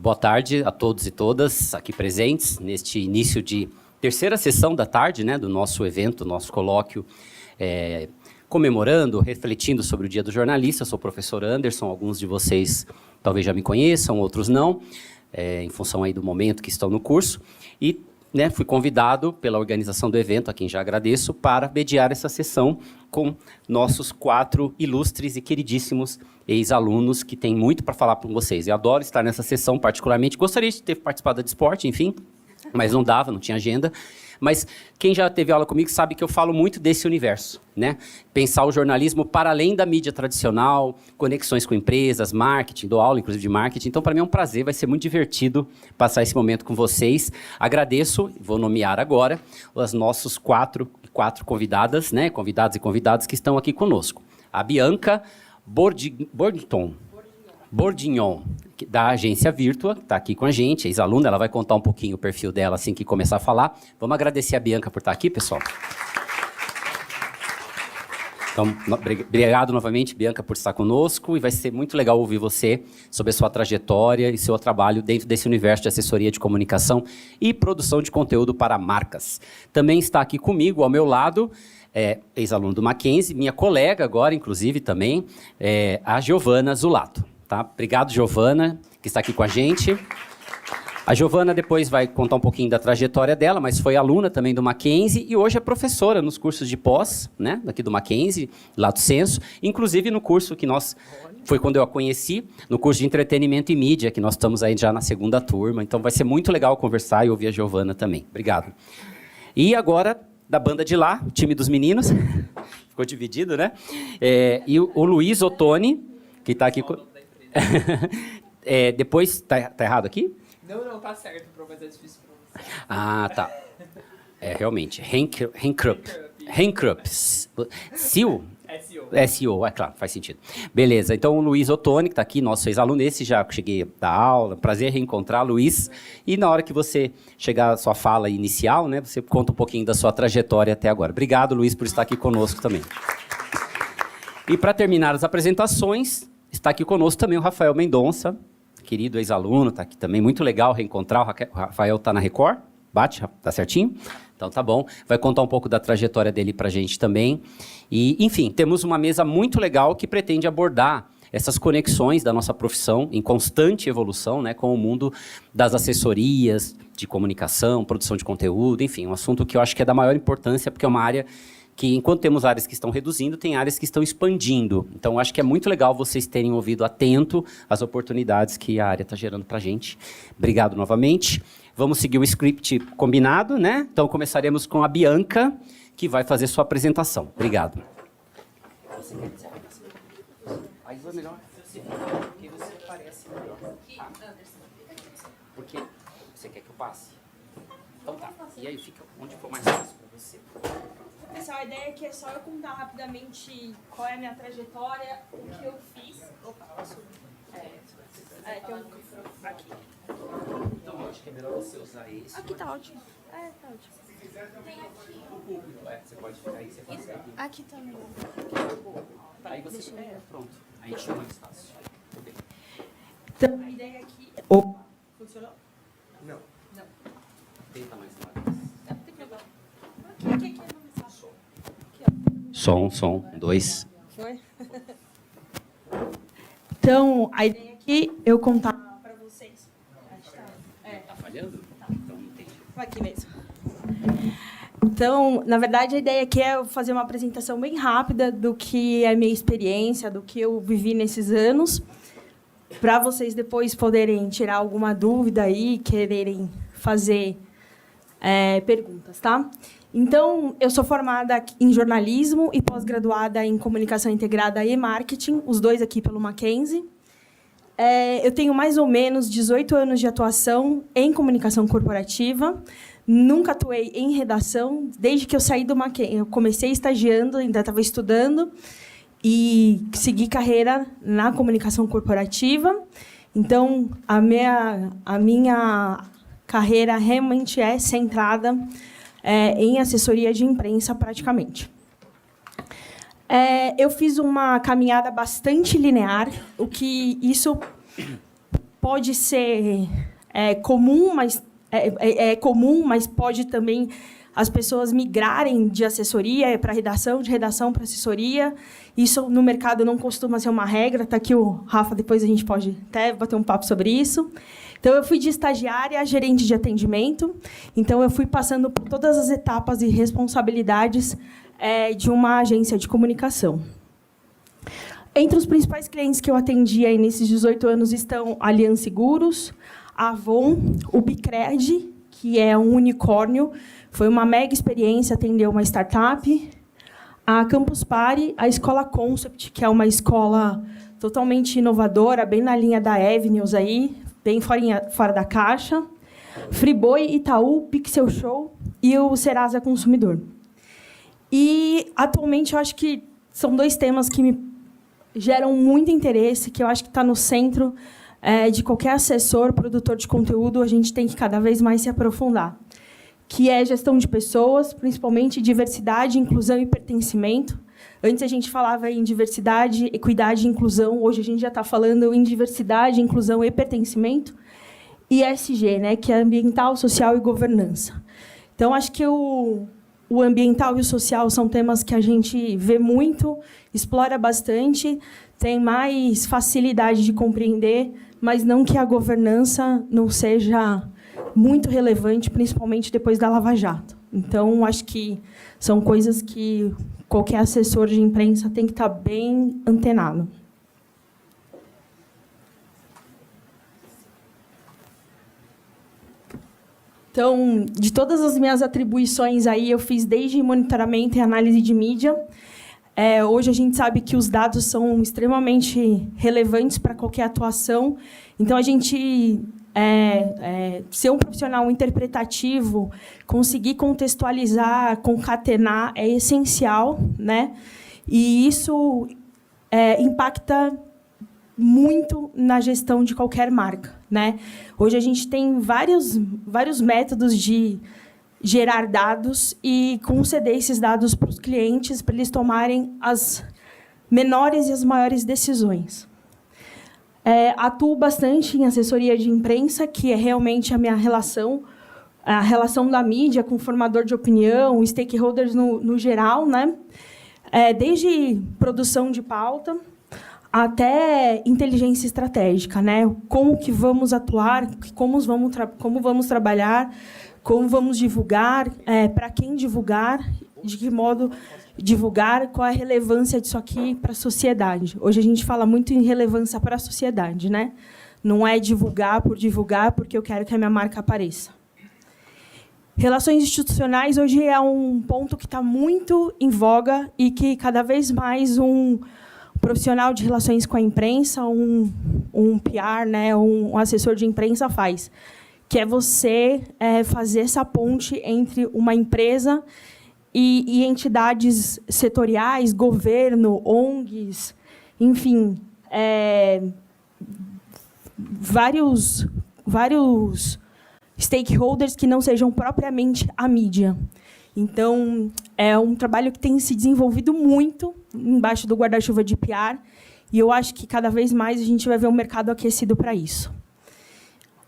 Boa tarde a todos e todas aqui presentes neste início de terceira sessão da tarde, né, do nosso evento, nosso colóquio, comemorando, refletindo sobre o Dia do Jornalista. Eu sou o professor Anderson, alguns de vocês talvez já me conheçam, outros não, em função aí do momento que estão no curso. E fui convidado pela organização do evento, a quem já agradeço, para mediar essa sessão com nossos 4 ilustres e queridíssimos ex-alunos que têm muito para falar com vocês. Eu adoro estar nessa sessão particularmente. Gostaria de ter participado de esporte, enfim, mas não dava, não tinha agenda. Mas quem já teve aula comigo sabe que eu falo muito desse universo, né? Pensar o jornalismo para além da mídia tradicional, conexões com empresas, marketing, dou aula inclusive de marketing. Então, para mim é um prazer, vai ser muito divertido passar esse momento com vocês. Agradeço, vou nomear agora, os nossos quatro convidadas, né? Convidados e convidadas que estão aqui conosco. A Bianca Bordignon, da agência Virtua, está aqui com a gente, ex-aluna, ela vai contar um pouquinho o perfil dela assim que começar a falar. Vamos agradecer a Bianca por estar aqui, pessoal. Então, obrigado novamente, Bianca, por estar conosco, e vai ser muito legal ouvir você sobre a sua trajetória e seu trabalho dentro desse universo de assessoria de comunicação e produção de conteúdo para marcas. Também está aqui comigo, ao meu lado, ex-aluno do Mackenzie, minha colega agora, inclusive, também, a Giovana Zulato. Tá? Obrigado, Giovana, que está aqui com a gente. A Giovana depois vai contar um pouquinho da trajetória dela, mas foi aluna também do Mackenzie e hoje é professora nos cursos de pós, né, daqui do Mackenzie, Lato Senso, inclusive no curso que foi quando eu a conheci, no curso de entretenimento e mídia, que nós estamos aí já na segunda turma, então vai ser muito legal conversar e ouvir a Giovana também. Obrigado. E agora, da banda de lá, o time dos meninos, ficou dividido, né? E o Luiz Ottoni, que está aqui... depois, tá errado aqui? Não, tá certo, mas é difícil pra você. Ah, tá. Realmente. Henkrup. SEO? SEO, é claro, faz sentido. Beleza, então o Luiz Ottoni, que está aqui, nosso ex-aluno, esse já cheguei da aula, prazer reencontrar, Luiz. E na hora que você chegar à sua fala inicial, né, você conta um pouquinho da sua trajetória até agora. Obrigado, Luiz, por estar aqui conosco também. E para terminar as apresentações, está aqui conosco também o Rafael Mendonça, querido ex-aluno, está aqui também, muito legal reencontrar. O Rafael está na Record, bate, tá certinho? Então tá bom, vai contar um pouco da trajetória dele para a gente também. E, enfim, temos uma mesa muito legal que pretende abordar essas conexões da nossa profissão em constante evolução, né, com o mundo das assessorias, de comunicação, produção de conteúdo, enfim, um assunto que eu acho que é da maior importância, porque é uma área que, enquanto temos áreas que estão reduzindo, tem áreas que estão expandindo. Então, acho que é muito legal vocês terem ouvido atento às oportunidades que a área está gerando para a gente. Obrigado novamente. Vamos seguir o script combinado, né? Então, começaremos com a Bianca, que vai fazer sua apresentação. Obrigado. Você quer dizer? Aí vai melhor. Porque você parece melhor. Porque você quer que eu passe? Então tá. E aí fica onde for mais fácil para você. Pessoal, a ideia aqui é só eu contar rapidamente qual é a minha trajetória, o que eu fiz. Opa, posso? Tem um microfone aqui. Então, eu acho que é melhor você usar esse. Aqui tá ótimo. Tá ótimo. Tem aqui. O público, você pode ficar aí, você faz aqui. Aqui também. Aí você... pronto. Aí fica mais fácil. Tudo bem. Então, a ideia aqui... Opa, funcionou? Não. Tenta mais uma vez. Não tem problema. Aqui é mais fácil. Som, 2. Foi? Então, a ideia aqui é eu contar para vocês. Tá falhando? Então não entendi. Aqui mesmo. Então, na verdade, a ideia aqui é eu fazer uma apresentação bem rápida do que é a minha experiência, do que eu vivi nesses anos, para vocês depois poderem tirar alguma dúvida aí, quererem fazer perguntas, tá? Então, eu sou formada em jornalismo e pós-graduada em comunicação integrada e marketing, os dois aqui pelo Mackenzie. Eu tenho mais ou menos 18 anos de atuação em comunicação corporativa. Nunca atuei em redação, desde que eu saí do Mackenzie. Eu comecei estagiando, ainda estava estudando, e segui carreira na comunicação corporativa. Então, a minha carreira realmente é centrada em assessoria de imprensa, praticamente. Eu fiz uma caminhada bastante linear, o que isso pode ser comum, mas comum, mas pode também as pessoas migrarem de assessoria para redação, de redação para assessoria. Isso, no mercado, não costuma ser uma regra. Está aqui o Rafa, depois a gente pode até bater um papo sobre isso. Então, eu fui de estagiária a gerente de atendimento. Então, eu fui passando por todas as etapas e responsabilidades de uma agência de comunicação. Entre os principais clientes que eu atendi aí nesses 18 anos estão a Allianz Seguros, a Avon, o Bicred, que é um unicórnio. Foi uma mega experiência atender uma startup. A Campus Party, a Escola Concept, que é uma escola totalmente inovadora, bem na linha da Avenues, aí, bem fora da caixa. Friboi, Itaú, Pixel Show e o Serasa Consumidor. E, atualmente, eu acho que são 2 temas que me geram muito interesse, que eu acho que está no centro de qualquer assessor, produtor de conteúdo, a gente tem que cada vez mais se aprofundar, que é gestão de pessoas, principalmente diversidade, inclusão e pertencimento. Antes a gente falava em diversidade, equidade e inclusão, hoje a gente já está falando em diversidade, inclusão e pertencimento, e ESG, né, que é ambiental, social e governança. Então, acho que o ambiental e o social são temas que a gente vê muito, explora bastante, tem mais facilidade de compreender, mas não que a governança não seja muito relevante, principalmente depois da Lava Jato. Então, acho que são coisas que qualquer assessor de imprensa tem que estar bem antenado. Então, de todas as minhas atribuições aí, eu fiz desde monitoramento e análise de mídia. Hoje a gente sabe que os dados são extremamente relevantes para qualquer atuação. Então, a gente ser um profissional interpretativo, conseguir contextualizar, concatenar, é essencial, né? E isso impacta muito na gestão de qualquer marca, né? Hoje a gente tem vários métodos de gerar dados e conceder esses dados para os clientes para eles tomarem as menores e as maiores decisões. Atuo bastante em assessoria de imprensa, que é realmente a minha relação, a relação da mídia com o formador de opinião, stakeholders no geral, né? Desde produção de pauta até inteligência estratégica, né? Como que vamos atuar, como vamos trabalhar, como vamos divulgar, para quem divulgar, de que modo divulgar, qual é a relevância disso aqui para a sociedade. Hoje a gente fala muito em relevância para a sociedade, né? Não é divulgar porque eu quero que a minha marca apareça. Relações institucionais hoje é um ponto que está muito em voga e que cada vez mais um profissional de relações com a imprensa, um PR, né, um assessor de imprensa faz, que é você fazer essa ponte entre uma empresa e entidades setoriais, governo, ONGs, enfim, vários stakeholders que não sejam propriamente a mídia. Então, é um trabalho que tem se desenvolvido muito embaixo do guarda-chuva de PR, e eu acho que cada vez mais a gente vai ver um mercado aquecido para isso.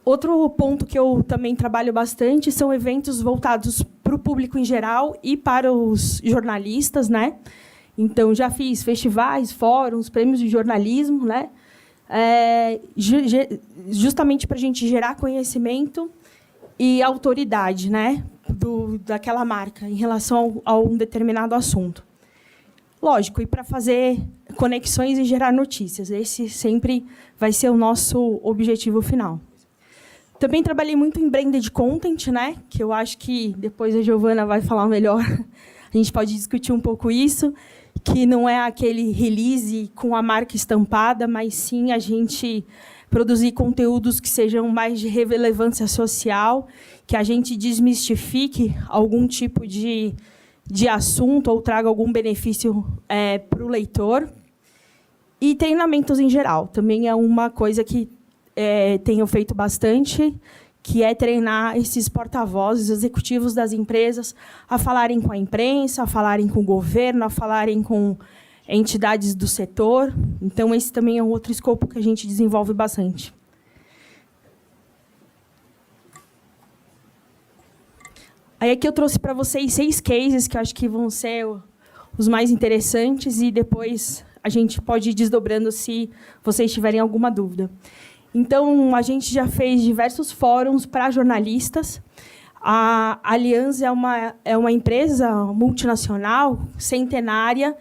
Outro ponto que eu também trabalho bastante são eventos voltados para o público em geral e para os jornalistas, né? Então, já fiz festivais, fóruns, prêmios de jornalismo, né? Justamente para a gente gerar conhecimento e autoridade, né? Daquela marca em relação a um determinado assunto. Lógico, e para fazer conexões e gerar notícias. Esse sempre vai ser o nosso objetivo final. Também trabalhei muito em branded content, né? Que eu acho que depois a Giovana vai falar melhor. A gente pode discutir um pouco isso, que não é aquele release com a marca estampada, mas sim a gente produzir conteúdos que sejam mais de relevância social, que a gente desmistifique algum tipo de assunto ou traga algum benefício para o leitor. E treinamentos em geral. Também é uma coisa que tenho feito bastante, que é treinar esses porta-vozes, executivos das empresas, a falarem com a imprensa, a falarem com o governo, a falarem com entidades do setor. Então, esse também é um outro escopo que a gente desenvolve bastante. Aí aqui eu trouxe para vocês 6 cases que eu acho que vão ser os mais interessantes e depois a gente pode ir desdobrando se vocês tiverem alguma dúvida. Então, a gente já fez diversos fóruns para jornalistas. A Allianz é uma empresa multinacional, centenária,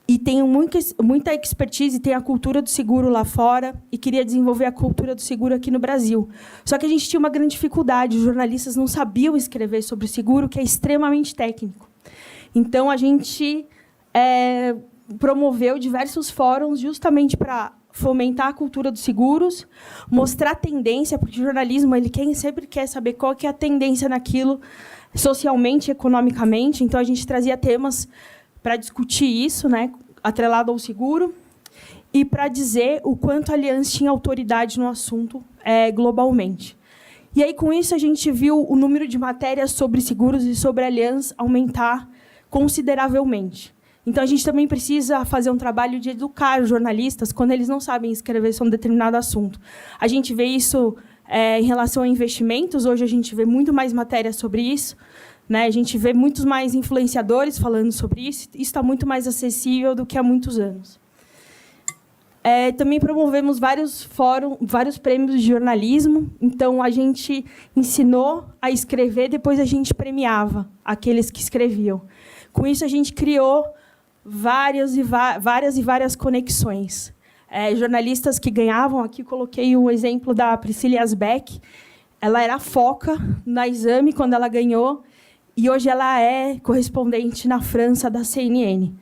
e tem muita expertise, tem a cultura do seguro lá fora, e queria desenvolver a cultura do seguro aqui no Brasil. Só que a gente tinha uma grande dificuldade, os jornalistas não sabiam escrever sobre o seguro, que é extremamente técnico. Então, a gente promoveu diversos fóruns justamente para fomentar a cultura dos seguros, mostrar tendência, porque o jornalismo sempre quer saber qual que é a tendência naquilo, socialmente, economicamente. Então, a gente trazia temas para discutir isso, né, atrelado ao seguro, e para dizer o quanto a Allianz tinha autoridade no assunto globalmente. E aí, com isso, a gente viu o número de matérias sobre seguros e sobre a Allianz aumentar consideravelmente. Então, a gente também precisa fazer um trabalho de educar os jornalistas quando eles não sabem escrever sobre um determinado assunto. A gente vê isso em relação a investimentos. Hoje, a gente vê muito mais matérias sobre isso, né? A gente vê muitos mais influenciadores falando sobre isso. Isso está muito mais acessível do que há muitos anos. Também promovemos vários fóruns, vários prêmios de jornalismo. Então, a gente ensinou a escrever, depois a gente premiava aqueles que escreviam. Com isso, a gente criou várias conexões. Jornalistas que ganhavam, aqui coloquei o exemplo da Priscila Asbeck. Ela era foca na Exame quando ela ganhou, e hoje ela é correspondente na França da CNN.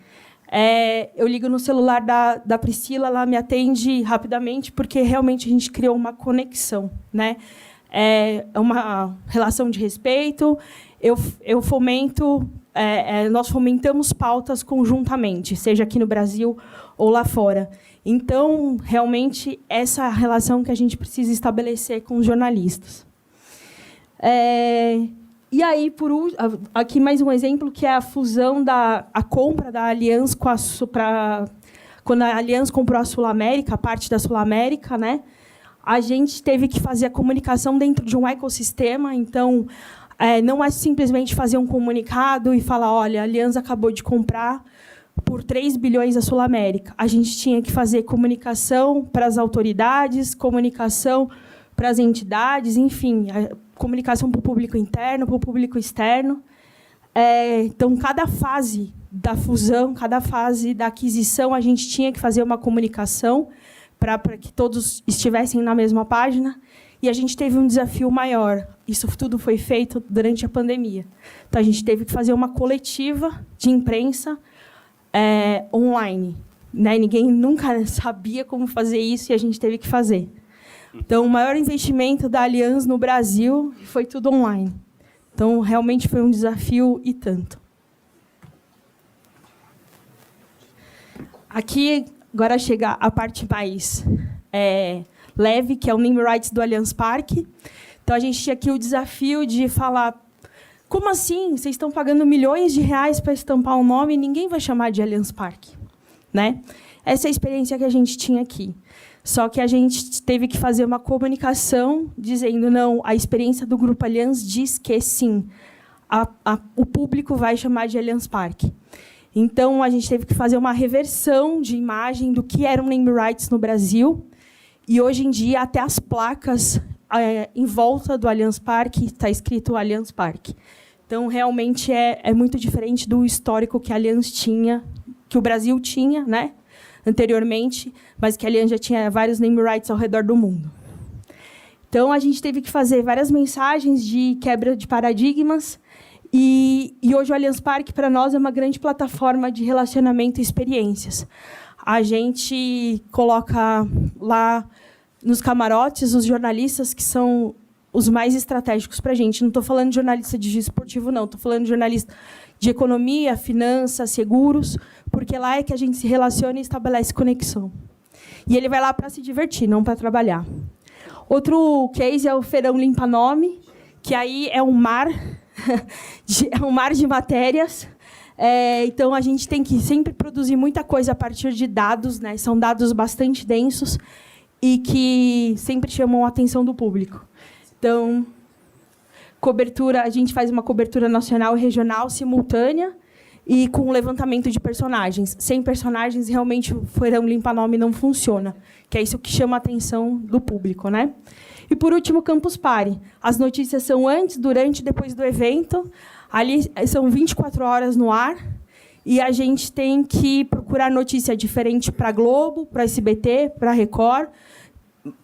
Eu ligo no celular da Priscila, ela me atende rapidamente, porque realmente a gente criou uma conexão, né? É uma relação de respeito. Nós fomentamos pautas conjuntamente, seja aqui no Brasil ou lá fora. Então, realmente, essa relação que a gente precisa estabelecer com os jornalistas. E aí, aqui mais um exemplo, que é a fusão a compra da Allianz quando a Allianz comprou a Sul América, a parte da Sul América, né? A gente teve que fazer a comunicação dentro de um ecossistema. Então, não é simplesmente fazer um comunicado e falar, olha, a Allianz acabou de comprar por 3 bilhões a Sul América. A gente tinha que fazer comunicação para as autoridades, comunicação para as entidades, enfim, comunicação para o público interno, para o público externo. Então, cada fase da fusão, cada fase da aquisição, a gente tinha que fazer uma comunicação para que todos estivessem na mesma página. E a gente teve um desafio maior. Isso tudo foi feito durante a pandemia. Então, a gente teve que fazer uma coletiva de imprensa online, né? Ninguém nunca sabia como fazer isso e a gente teve que fazer. Então, o maior investimento da Allianz no Brasil foi tudo online. Então, realmente foi um desafio e tanto. Aqui, agora chega a parte mais leve, que é o name rights do Allianz Parque. Então, a gente tinha aqui o desafio de falar, como assim? Vocês estão pagando milhões de reais para estampar um nome e ninguém vai chamar de Allianz Parque, né? Essa é a experiência que a gente tinha aqui. Só que a gente teve que fazer uma comunicação dizendo, não, a experiência do Grupo Allianz diz que, sim, o público vai chamar de Allianz Parque. Então, a gente teve que fazer uma reversão de imagem do que eram name rights no Brasil. E, hoje em dia, até as placas em volta do Allianz Parque está escrito Allianz Parque. Então, realmente, é muito diferente do histórico que a Allianz tinha, que o Brasil tinha, né, anteriormente, mas que a Allianz já tinha vários name rights ao redor do mundo. Então, a gente teve que fazer várias mensagens de quebra de paradigmas, e hoje o Allianz Parque, para nós, é uma grande plataforma de relacionamento e experiências. A gente coloca lá nos camarotes os jornalistas que são os mais estratégicos para a gente. Não estou falando de jornalista de esportivo, não. Estou falando de jornalista de economia, finanças, seguros, porque lá é que a gente se relaciona e estabelece conexão. E ele vai lá para se divertir, não para trabalhar. Outro case é o Feirão Limpa Nome, que aí é um mar de matérias. Então, a gente tem que sempre produzir muita coisa a partir de dados, né? São dados bastante densos e que sempre chamam a atenção do público. Então, cobertura, a gente faz uma cobertura nacional e regional simultânea e com levantamento de personagens. Sem personagens, realmente, o Feirão Limpa Nome não funciona, que é isso que chama a atenção do público, né? E, por último, Campus Party. As notícias são antes, durante e depois do evento. Ali são 24 horas no ar. E a gente tem que procurar notícia diferente para a Globo, para a SBT, para a Record,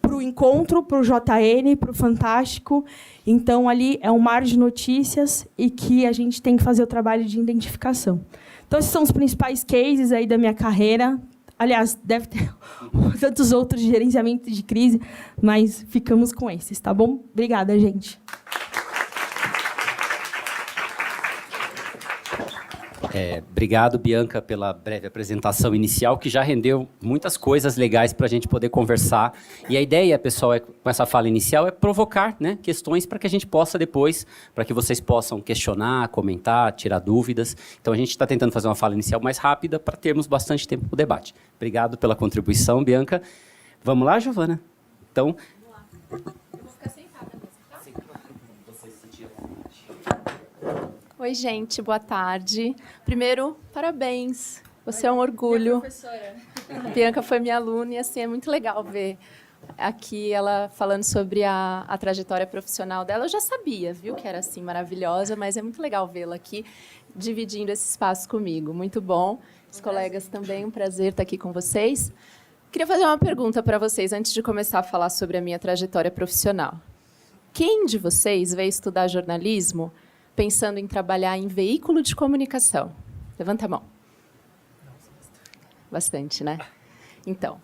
para o Encontro, para o JN, para o Fantástico. Então, ali é um mar de notícias e que a gente tem que fazer o trabalho de identificação. Então, esses são os principais cases aí da minha carreira. Aliás, deve ter tantos outros de gerenciamento de crise, mas ficamos com esses, tá bom? Obrigada, gente. Obrigado, Bianca, pela breve apresentação inicial, que já rendeu muitas coisas legais para a gente poder conversar. E a ideia, pessoal, com essa fala inicial, é provocar, né, questões para que a gente possa depois, para que vocês possam questionar, comentar, tirar dúvidas. Então, a gente está tentando fazer uma fala inicial mais rápida para termos bastante tempo para o debate. Obrigado pela contribuição, Bianca. Vamos lá, Giovana? Então... Eu vou ficar sentada mesmo, tá? Oi, gente, boa tarde. Primeiro, parabéns. Você é um orgulho. Professora. A Bianca foi minha aluna e assim, é muito legal ver aqui ela falando sobre a trajetória profissional dela. Eu já sabia, viu, que era assim maravilhosa, mas é muito legal vê-la aqui dividindo esse espaço comigo. Muito bom. Os colegas também, um prazer estar aqui com vocês. Queria fazer uma pergunta para vocês antes de começar a falar sobre a minha trajetória profissional. Quem de vocês veio estudar jornalismo pensando em trabalhar em veículo de comunicação? Levanta a mão. Bastante, né? Então,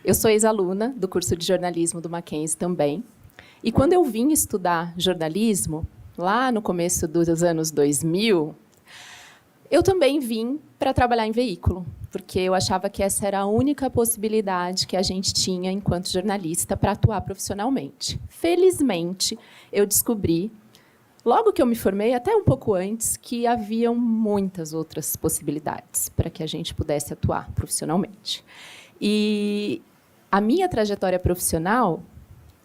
eu sou ex-aluna do curso de jornalismo do Mackenzie também. E quando eu vim estudar jornalismo, lá no começo dos anos 2000, eu também vim para trabalhar em veículo, porque eu achava que essa era a única possibilidade que a gente tinha, enquanto jornalista, para atuar profissionalmente. Felizmente, eu descobri, logo que eu me formei, até um pouco antes, que haviam muitas outras possibilidades para que a gente pudesse atuar profissionalmente. E a minha trajetória profissional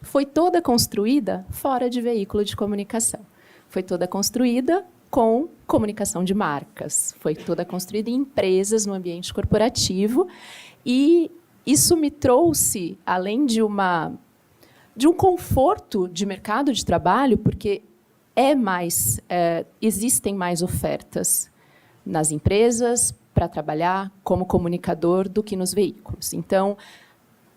foi toda construída fora de veículo de comunicação. Foi toda construída com comunicação de marcas. Foi toda construída em empresas, no ambiente corporativo. E isso me trouxe, além de um conforto de mercado de trabalho, porque existem mais ofertas nas empresas para trabalhar como comunicador do que nos veículos. Então,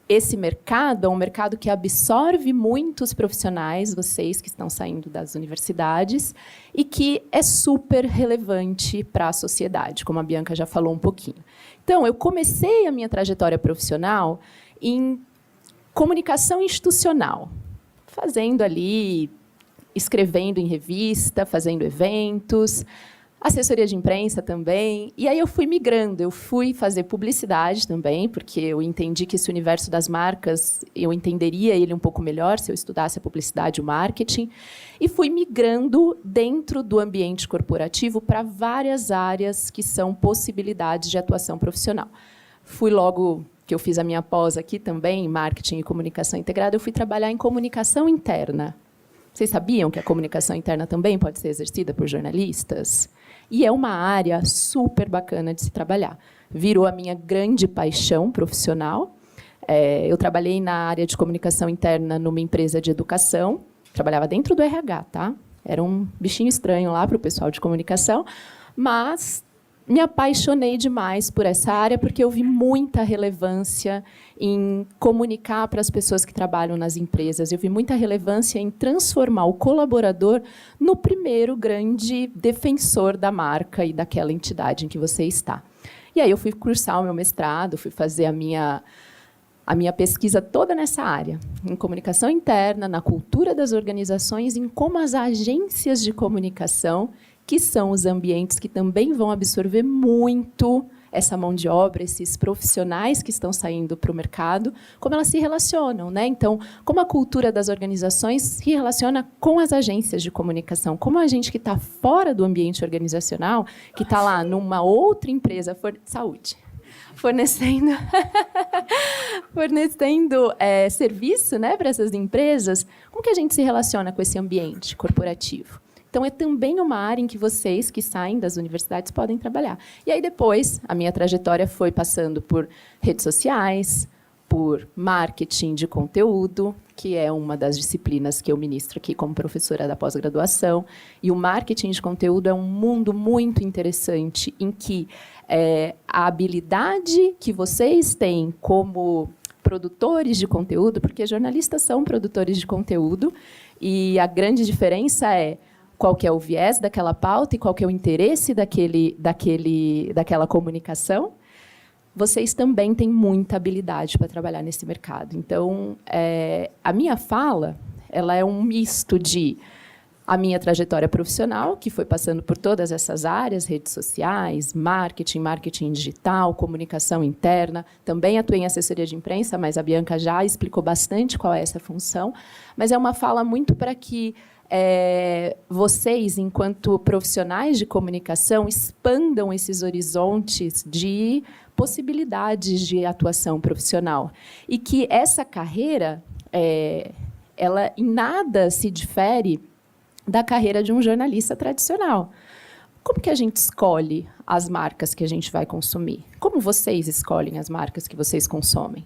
esse mercado é um mercado que absorve muitos profissionais, vocês que estão saindo das universidades, e que é super relevante para a sociedade, como a Bianca já falou um pouquinho. Então, eu comecei a minha trajetória profissional em comunicação institucional, fazendo ali, escrevendo em revista, fazendo eventos, assessoria de imprensa também. E aí eu fui migrando, eu fui fazer publicidade também, porque eu entendi que esse universo das marcas, eu entenderia ele um pouco melhor se eu estudasse a publicidade e o marketing. E fui migrando dentro do ambiente corporativo para várias áreas que são possibilidades de atuação profissional. Fui logo que eu fiz a minha pós aqui também, em marketing e comunicação integrada, eu fui trabalhar em comunicação interna. Vocês sabiam que a comunicação interna também pode ser exercida por jornalistas? E é uma área super bacana de se trabalhar. Virou a minha grande paixão profissional. Eu trabalhei na área de comunicação interna numa empresa de educação. Trabalhava dentro do RH, tá? Era um bichinho estranho lá para o pessoal de comunicação, mas me apaixonei demais por essa área, porque eu vi muita relevância em comunicar para as pessoas que trabalham nas empresas. Eu vi muita relevância em transformar o colaborador no primeiro grande defensor da marca e daquela entidade em que você está. E aí eu fui cursar o meu mestrado, fui fazer a minha pesquisa toda nessa área, em comunicação interna, na cultura das organizações, em como as agências de comunicação, que são os ambientes que também vão absorver muito essa mão de obra, esses profissionais que estão saindo para o mercado, como elas se relacionam, né? Então, como a cultura das organizações se relaciona com as agências de comunicação, como a gente que está fora do ambiente organizacional, que está lá numa outra empresa, saúde, fornecendo serviço, né, para essas empresas, como que a gente se relaciona com esse ambiente corporativo? Então, é também uma área em que vocês que saem das universidades podem trabalhar. E aí, depois, a minha trajetória foi passando por redes sociais, por marketing de conteúdo, que é uma das disciplinas que eu ministro aqui como professora da pós-graduação. E o marketing de conteúdo é um mundo muito interessante, em que a habilidade que vocês têm como produtores de conteúdo, porque jornalistas são produtores de conteúdo, e a grande diferença é qual que é o viés daquela pauta e qual que é o interesse daquela comunicação. Vocês também têm muita habilidade para trabalhar nesse mercado. Então, a minha fala ela é um misto de a minha trajetória profissional, que foi passando por todas essas áreas, redes sociais, marketing digital, comunicação interna. Também atuei em assessoria de imprensa, mas a Bianca já explicou bastante qual é essa função. Mas é uma fala muito para que vocês, enquanto profissionais de comunicação, expandam esses horizontes de possibilidades de atuação profissional. E que essa carreira, ela em nada se difere da carreira de um jornalista tradicional. Como que a gente escolhe as marcas que a gente vai consumir? Como vocês escolhem as marcas que vocês consomem?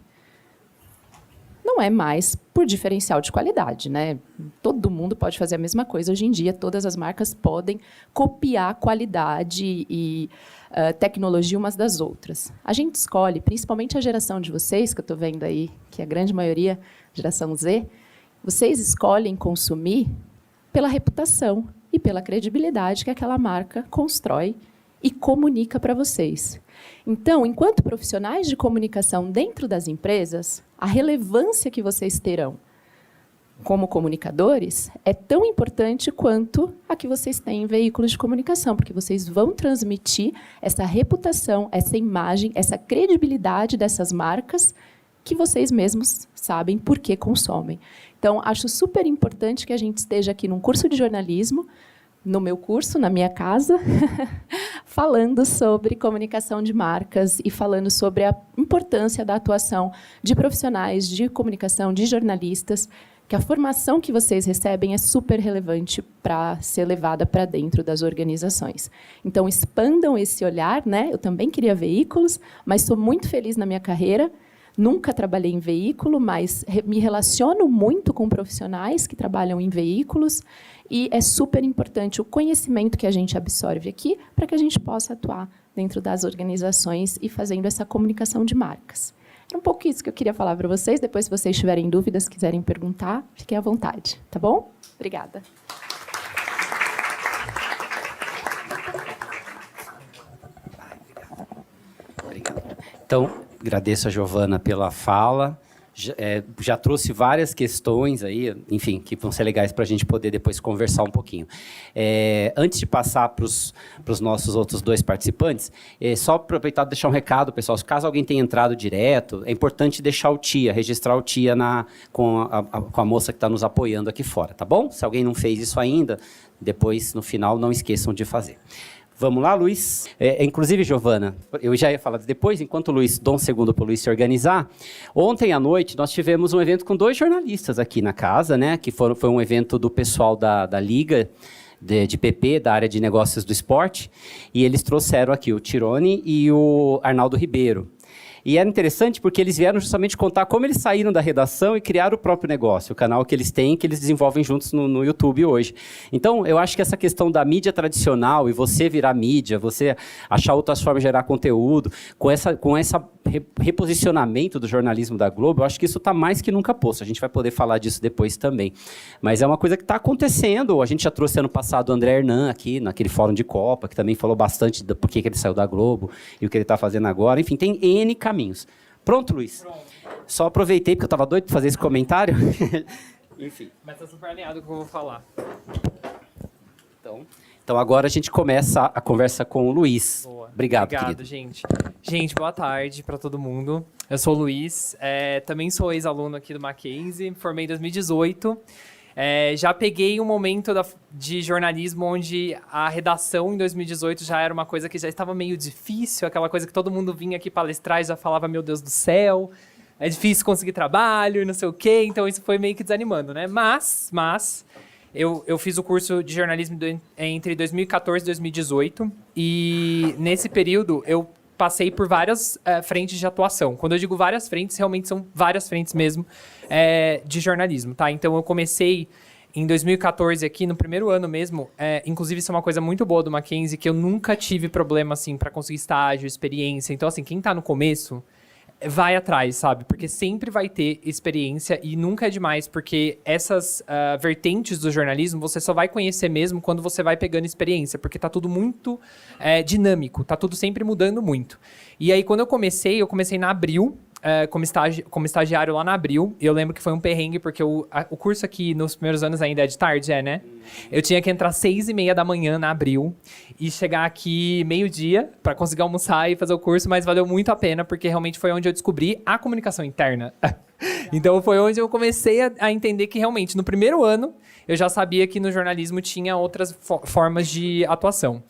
Não é mais por diferencial de qualidade, né? Todo mundo pode fazer a mesma coisa. Hoje em dia, todas as marcas podem copiar qualidade e tecnologia umas das outras. A gente escolhe, principalmente a geração de vocês, que eu estou vendo aí, que a grande maioria, geração Z, vocês escolhem consumir pela reputação e pela credibilidade que aquela marca constrói e comunica para vocês. Então, enquanto profissionais de comunicação dentro das empresas, a relevância que vocês terão como comunicadores é tão importante quanto a que vocês têm em veículos de comunicação, porque vocês vão transmitir essa reputação, essa imagem, essa credibilidade dessas marcas que vocês mesmos sabem por que consomem. Então, acho super importante que a gente esteja aqui num curso de jornalismo, no meu curso, na minha casa, falando sobre comunicação de marcas e falando sobre a importância da atuação de profissionais de comunicação, de jornalistas, que a formação que vocês recebem é super relevante para ser levada para dentro das organizações. Então, expandam esse olhar, né? Eu também queria veículos, mas sou muito feliz na minha carreira. Nunca trabalhei em veículo, mas me relaciono muito com profissionais que trabalham em veículos e é super importante o conhecimento que a gente absorve aqui para que a gente possa atuar dentro das organizações e fazendo essa comunicação de marcas. Era um pouco isso que eu queria falar para vocês. Depois, se vocês tiverem dúvidas, quiserem perguntar, fiquem à vontade, tá bom? Obrigada. Obrigado. Então, agradeço a Giovana pela fala. Já trouxe várias questões aí, enfim, que vão ser legais para a gente poder depois conversar um pouquinho. Antes de passar para os nossos outros dois participantes, só aproveitar e deixar um recado, pessoal. Caso alguém tenha entrado direto, é importante deixar o TIA, registrar o TIA com a moça que está nos apoiando aqui fora, tá bom? Se alguém não fez isso ainda, depois, no final, não esqueçam de fazer. Vamos lá, Luiz? Inclusive, Giovana, eu já ia falar depois, enquanto o Luiz, dou um segundo para o Luiz se organizar. Ontem à noite, nós tivemos um evento com 2 jornalistas aqui na casa, né? Que foi um evento do pessoal da Liga de PP, da área de negócios do esporte, e eles trouxeram aqui o Tirone e o Arnaldo Ribeiro. E era interessante porque eles vieram justamente contar como eles saíram da redação e criaram o próprio negócio, o canal que eles têm, que eles desenvolvem juntos no YouTube hoje. Então, eu acho que essa questão da mídia tradicional e você virar mídia, você achar outras formas de gerar conteúdo, com esse reposicionamento do jornalismo da Globo, eu acho que isso está mais que nunca posto. A gente vai poder falar disso depois também. Mas é uma coisa que está acontecendo. A gente já trouxe ano passado o André Hernan aqui, naquele fórum de Copa, que também falou bastante do porquê que ele saiu da Globo e o que ele está fazendo agora. Enfim, tem N caminhos. Pronto, Luiz? Pronto. Só aproveitei, porque eu estava doido para fazer esse comentário. Enfim. Mas está super alinhado com o que eu vou falar. Então, agora a gente começa a conversa com o Luiz. Boa. Obrigado, querido. Gente. Gente, boa tarde para todo mundo. Eu sou o Luiz, também sou ex-aluno aqui do Mackenzie, formei em 2018. Já peguei um momento de jornalismo onde a redação em 2018 já era uma coisa que já estava meio difícil, aquela coisa que todo mundo vinha aqui palestrar e já falava, meu Deus do céu, é difícil conseguir trabalho, não sei o quê, então isso foi meio que desanimando, né? Mas eu fiz o curso de jornalismo entre 2014 e 2018 e nesse período eu passei por várias frentes de atuação. Quando eu digo várias frentes, realmente são várias frentes mesmo de jornalismo, tá? Então eu comecei em 2014 aqui, no primeiro ano mesmo, inclusive isso é uma coisa muito boa do Mackenzie, que eu nunca tive problema, assim, para conseguir estágio, experiência. Então, assim, quem tá no começo, vai atrás, sabe? Porque sempre vai ter experiência e nunca é demais, porque essas vertentes do jornalismo você só vai conhecer mesmo quando você vai pegando experiência, porque tá tudo muito dinâmico, tá tudo sempre mudando muito. E aí, quando eu comecei na Abril, como estagiário lá na Abril. Eu lembro que foi um perrengue, porque o curso aqui nos primeiros anos ainda é de tarde, né? Eu tinha que entrar 6h30 da manhã na Abril e chegar aqui meio-dia para conseguir almoçar e fazer o curso, mas valeu muito a pena, porque realmente foi onde eu descobri a comunicação interna. Então foi onde eu comecei a entender que realmente no primeiro ano eu já sabia que no jornalismo tinha outras formas de atuação.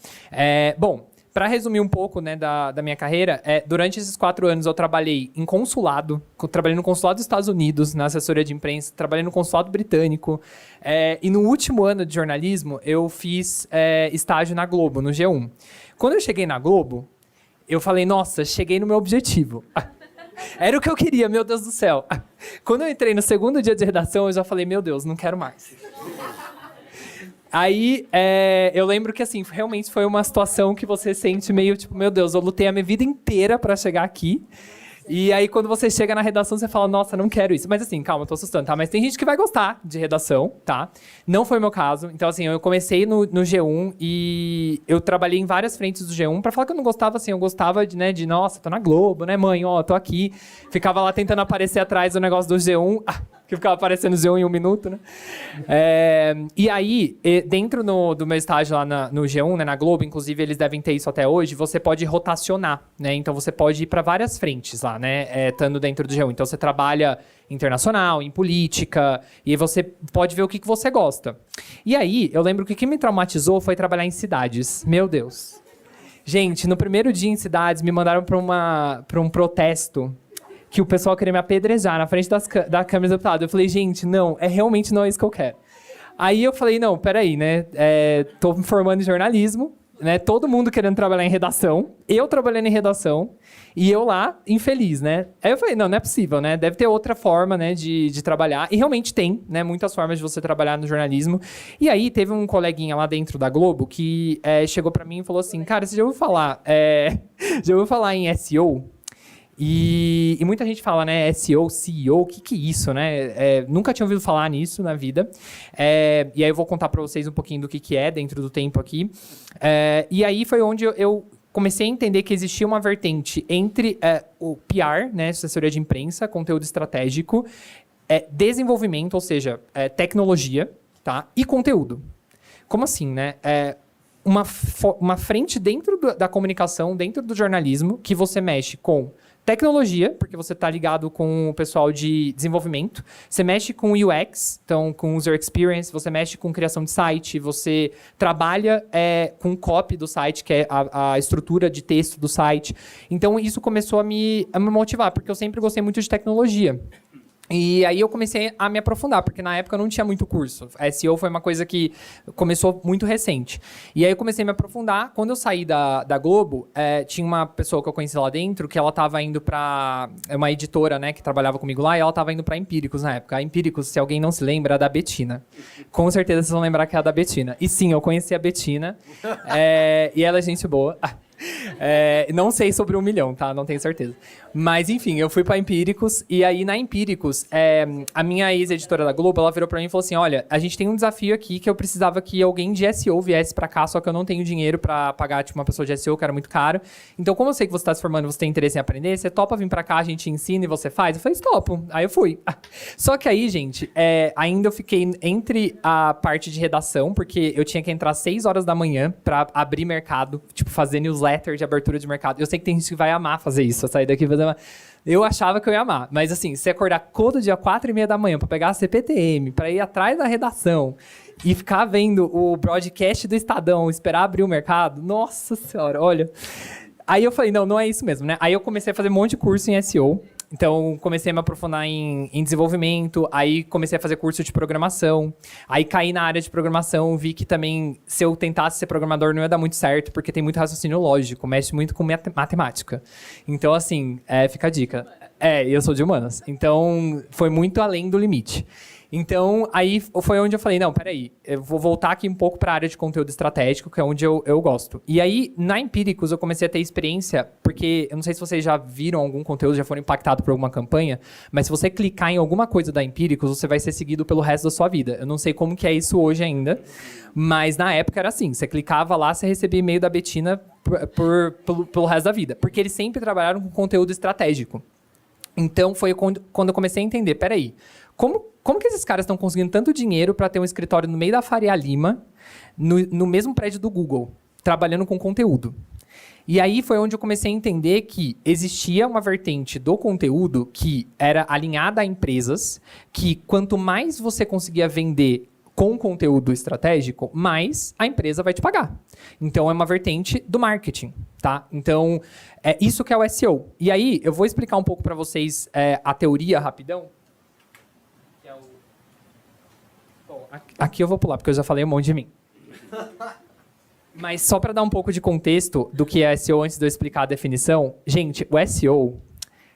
Bom, para resumir um pouco, né, da minha carreira, durante esses 4 anos eu trabalhei em consulado, trabalhei no consulado dos Estados Unidos, na assessoria de imprensa, trabalhei no consulado britânico, e no último ano de jornalismo eu fiz estágio na Globo, no G1. Quando eu cheguei na Globo, eu falei, nossa, cheguei no meu objetivo. Era o que eu queria, meu Deus do céu. Quando eu entrei no segundo dia de redação, eu já falei, meu Deus, não quero mais. Aí, eu lembro que, assim, realmente foi uma situação que você sente meio, tipo, meu Deus, eu lutei a minha vida inteira pra chegar aqui. E aí, quando você chega na redação, você fala, nossa, não quero isso. Mas assim, calma, tô assustando, tá? Mas tem gente que vai gostar de redação, tá? Não foi o meu caso. Então, assim, eu comecei no G1 e eu trabalhei em várias frentes do G1. Pra falar que eu não gostava, assim, eu gostava de nossa, tô na Globo, né, mãe? Ó, tô aqui. Ficava lá tentando aparecer atrás do negócio do G1. Que ficava aparecendo G1 em 1 minuto, né? E aí, dentro do meu estágio lá no G1, né, na Globo, inclusive eles devem ter isso até hoje, você pode rotacionar, né? Então você pode ir para várias frentes lá, né? Estando dentro do G1. Então você trabalha internacional, em política, e você pode ver o que você gosta. E aí, eu lembro que o que me traumatizou foi trabalhar em cidades. Meu Deus. Gente, no primeiro dia em cidades, me mandaram para um protesto que o pessoal queria me apedrejar na frente da Câmara do Deputado. Eu falei, gente, não, realmente não é isso que eu quero. Aí eu falei, não, peraí, né? Tô me formando em jornalismo, né? Todo mundo querendo trabalhar em redação, eu trabalhando em redação, e eu lá, infeliz, né? Aí eu falei, não é possível, né? Deve ter outra forma, né, de trabalhar. E realmente tem, né? Muitas formas de você trabalhar no jornalismo. E aí teve um coleguinha lá dentro da Globo que chegou pra mim e falou assim, cara, você já ouviu falar em SEO? E muita gente fala, né, SEO, CEO, o que é isso, né? Nunca tinha ouvido falar nisso na vida. E aí eu vou contar para vocês um pouquinho do que é dentro do tempo aqui. E aí foi onde eu comecei a entender que existia uma vertente entre o PR, né, assessoria de imprensa, conteúdo estratégico, desenvolvimento, ou seja, tecnologia, tá? E conteúdo. Como assim, né? Uma frente dentro da comunicação, dentro do jornalismo, que você mexe com tecnologia, porque você está ligado com o pessoal de desenvolvimento. Você mexe com UX, então com User Experience. Você mexe com criação de site. Você trabalha com copy do site, que é a estrutura de texto do site. Então, isso começou a me motivar, porque eu sempre gostei muito de tecnologia. E aí eu comecei a me aprofundar, porque na época eu não tinha muito curso. A SEO foi uma coisa que começou muito recente. E aí eu comecei a me aprofundar. Quando eu saí da Globo, tinha uma pessoa que eu conheci lá dentro, que ela estava indo para uma editora, né, que trabalhava comigo lá, e ela estava indo para Empíricos na época. A Empíricos, se alguém não se lembra, é da Betina. Com certeza vocês vão lembrar que é a da Betina. E sim, eu conheci a Betina, e ela é gente boa. Não sei sobre 1 milhão, tá? Não tenho certeza. Mas, enfim, eu fui pra Empíricos. E aí, na Empíricos, a minha ex-editora da Globo, ela virou pra mim e falou assim, olha, a gente tem um desafio aqui que eu precisava que alguém de SEO viesse pra cá, só que eu não tenho dinheiro pra pagar, tipo, uma pessoa de SEO, que era muito caro. Então, como eu sei que você tá se formando, você tem interesse em aprender, você topa vir pra cá, a gente ensina e você faz? Eu falei, topo. Aí eu fui. Só que aí, gente, ainda eu fiquei entre a parte de redação, porque eu tinha que entrar às 6 horas da manhã pra abrir mercado, tipo, fazer newsletter newsletter de abertura de mercado. Eu sei que tem gente que vai amar fazer isso, sair daqui e fazer uma... Eu achava que eu ia amar, mas assim, você acordar todo dia 4h30 da manhã para pegar a CPTM, para ir atrás da redação e ficar vendo o broadcast do Estadão, esperar abrir o mercado, nossa senhora, olha. Aí eu falei, não é isso mesmo, né? Aí eu comecei a fazer um monte de curso em SEO. Então, comecei a me aprofundar em desenvolvimento, aí comecei a fazer curso de programação, aí caí na área de programação, vi que também, se eu tentasse ser programador, não ia dar muito certo, porque tem muito raciocínio lógico, mexe muito com matemática. Então, assim, fica a dica. Eu sou de humanas, então foi muito além do limite. Então, aí foi onde eu falei, não, peraí, eu vou voltar aqui um pouco para a área de conteúdo estratégico, que é onde eu gosto. E aí, na Empíricos, eu comecei a ter experiência, porque eu não sei se vocês já viram algum conteúdo, já foram impactados por alguma campanha, mas se você clicar em alguma coisa da Empíricos, você vai ser seguido pelo resto da sua vida. Eu não sei como que é isso hoje ainda, mas na época era assim, você clicava lá, você recebia e-mail da Betina pelo resto da vida, porque eles sempre trabalharam com conteúdo estratégico. Então, foi quando eu comecei a entender, peraí, como que esses caras estão conseguindo tanto dinheiro para ter um escritório no meio da Faria Lima, no mesmo prédio do Google, trabalhando com conteúdo? E aí foi onde eu comecei a entender que existia uma vertente do conteúdo que era alinhada a empresas, que quanto mais você conseguia vender com conteúdo estratégico, mais a empresa vai te pagar. Então, é uma vertente do marketing, tá? Então, é isso que é o SEO. E aí, eu vou explicar um pouco para vocês a teoria rapidão. Bom, aqui eu vou pular, porque eu já falei um monte de mim. Mas só para dar um pouco de contexto do que é SEO antes de eu explicar a definição, gente, o SEO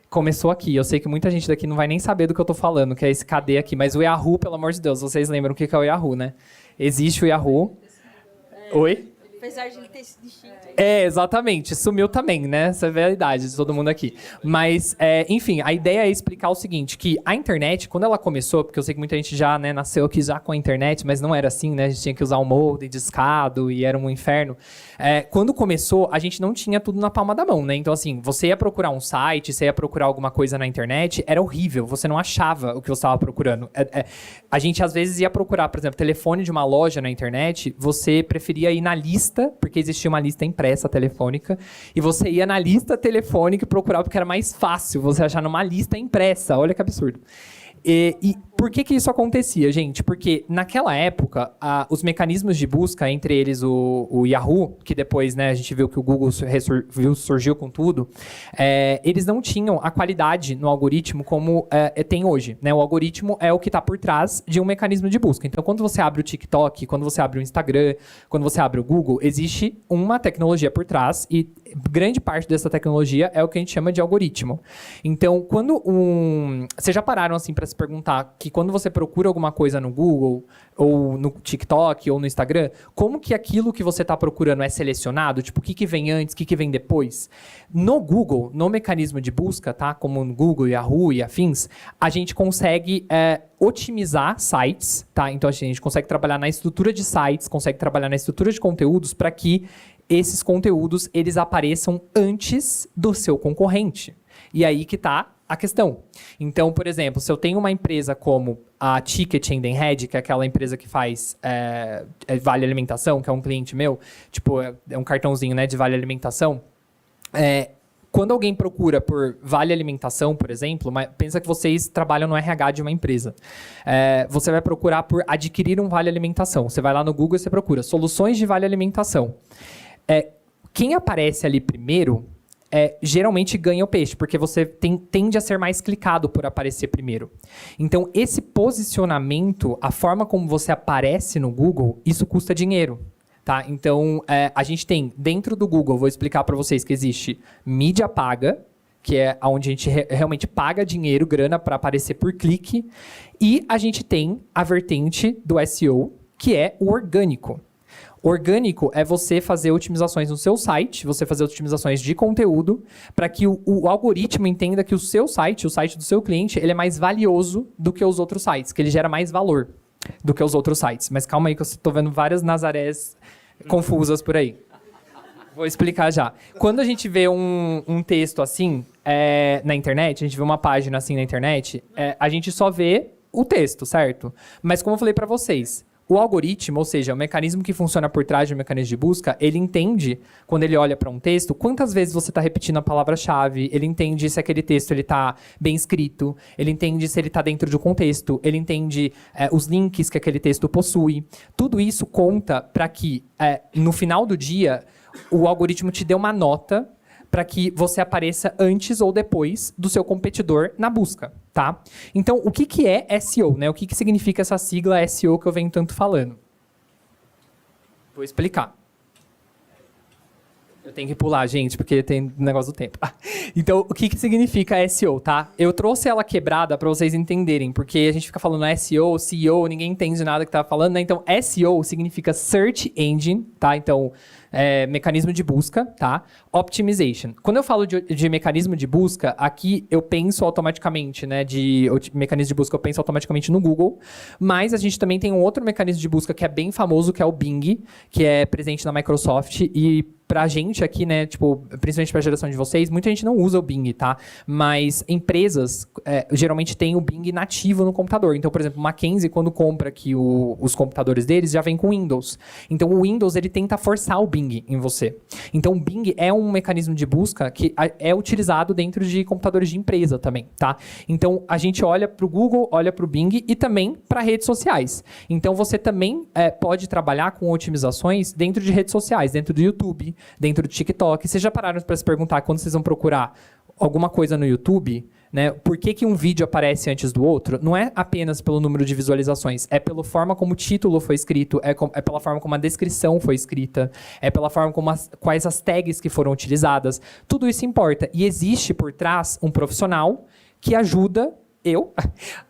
começou aqui. Eu sei que muita gente daqui não vai nem saber do que eu estou falando, que é esse KD aqui, mas o Yahoo, pelo amor de Deus, vocês lembram o que é o Yahoo, né? Existe o Yahoo. Oi? Apesar de ele ter sido distinto. Exatamente. Sumiu também, né? Essa é a idade de todo mundo aqui. Mas, enfim, a ideia é explicar o seguinte, que a internet, quando ela começou, porque eu sei que muita gente já nasceu aqui já com a internet, mas não era assim, né? A gente tinha que usar um modem discado e era um inferno. Quando começou, a gente não tinha tudo na palma da mão, né? Então, assim, você ia procurar um site, você ia procurar alguma coisa na internet, era horrível. Você não achava o que você estava procurando. A gente, às vezes, ia procurar, por exemplo, telefone de uma loja na internet, você preferia ir na lista, porque existia uma lista impressa telefônica, e você ia na lista telefônica e procurava, porque era mais fácil você achar numa lista impressa. Olha que absurdo. E por que isso acontecia, gente? Porque naquela época, os mecanismos de busca, entre eles o Yahoo, que depois, né, a gente viu que o Google surgiu com tudo, eles não tinham a qualidade no algoritmo como tem hoje, né? O algoritmo é o que está por trás de um mecanismo de busca. Então, quando você abre o TikTok, quando você abre o Instagram, quando você abre o Google, existe uma tecnologia por trás e grande parte dessa tecnologia é o que a gente chama de algoritmo. Então, quando vocês já pararam assim para se perguntar que quando você procura alguma coisa no Google, ou no TikTok, ou no Instagram, como que aquilo que você está procurando é selecionado? Tipo, o que vem antes, o que vem depois? No Google, no mecanismo de busca, tá? Como no Google, Yahoo e afins, a gente consegue otimizar sites, tá? Então, a gente consegue trabalhar na estrutura de sites, consegue trabalhar na estrutura de conteúdos para que esses conteúdos eles apareçam antes do seu concorrente. E aí que está a questão. Então, por exemplo, se eu tenho uma empresa como a Ticket Head, que é aquela empresa que faz vale alimentação, que é um cliente meu, tipo, é um cartãozinho, né, de vale alimentação, quando alguém procura por vale alimentação, por exemplo, pensa que vocês trabalham no RH de uma empresa. Você vai procurar por adquirir um vale alimentação. Você vai lá no Google e você procura soluções de vale alimentação. Quem aparece ali primeiro geralmente ganha o peixe, porque você tende a ser mais clicado por aparecer primeiro. Então, esse posicionamento, a forma como você aparece no Google, isso custa dinheiro. Tá? Então, a gente tem, dentro do Google, vou explicar para vocês que existe mídia paga, que é onde a gente realmente paga dinheiro, grana, para aparecer por clique, e a gente tem a vertente do SEO, que é o orgânico. Orgânico é você fazer otimizações no seu site, você fazer otimizações de conteúdo, para que o algoritmo entenda que o seu site, o site do seu cliente, ele é mais valioso do que os outros sites, que ele gera mais valor do que os outros sites. Mas calma aí que eu estou vendo várias Nazarés confusas por aí. Vou explicar já. Quando a gente vê um texto assim na internet, a gente vê uma página assim na internet, a gente só vê o texto, certo? Mas como eu falei para vocês, O algoritmo, ou seja, o mecanismo que funciona por trás do mecanismo de busca, ele entende, quando ele olha para um texto, quantas vezes você está repetindo a palavra-chave, ele entende se aquele texto está bem escrito, ele entende se ele está dentro de um contexto, ele entende os links que aquele texto possui. Tudo isso conta para que, no final do dia, o algoritmo te dê uma nota para que você apareça antes ou depois do seu competidor na busca, tá? Então, o que é SEO, né? O que significa essa sigla SEO que eu venho tanto falando? Vou explicar. Eu tenho que pular, gente, porque tem negócio do tempo. Então, o que significa SEO, tá? Eu trouxe ela quebrada para vocês entenderem, porque a gente fica falando SEO, CEO, ninguém entende nada que tá falando, né? Então, SEO significa Search Engine, tá? Então, mecanismo de busca, tá? Optimization. Quando eu falo de mecanismo de busca, aqui eu penso automaticamente, né? Mecanismo de busca, eu penso automaticamente no Google, mas a gente também tem um outro mecanismo de busca que é bem famoso, que é o Bing, que é presente na Microsoft e pra gente aqui, né, tipo, principalmente pra geração de vocês, muita gente não usa o Bing, tá? Mas empresas geralmente têm o Bing nativo no computador. Então, por exemplo, o Mackenzie, quando compra aqui os computadores deles, já vem com Windows. Então, o Windows, ele tenta forçar o Bing em você. Então, o Bing é um mecanismo de busca que é utilizado dentro de computadores de empresa também, tá? Então, a gente olha pro Google, olha pro Bing e também para redes sociais. Então, você também pode trabalhar com otimizações dentro de redes sociais, dentro do YouTube, dentro do TikTok. Vocês já pararam para se perguntar, quando vocês vão procurar alguma coisa no YouTube, né, por que um vídeo aparece antes do outro? Não é apenas pelo número de visualizações, é pela forma como o título foi escrito, é pela forma como a descrição foi escrita, é pela forma como quais as tags que foram utilizadas. Tudo isso importa. E existe por trás um profissional que ajuda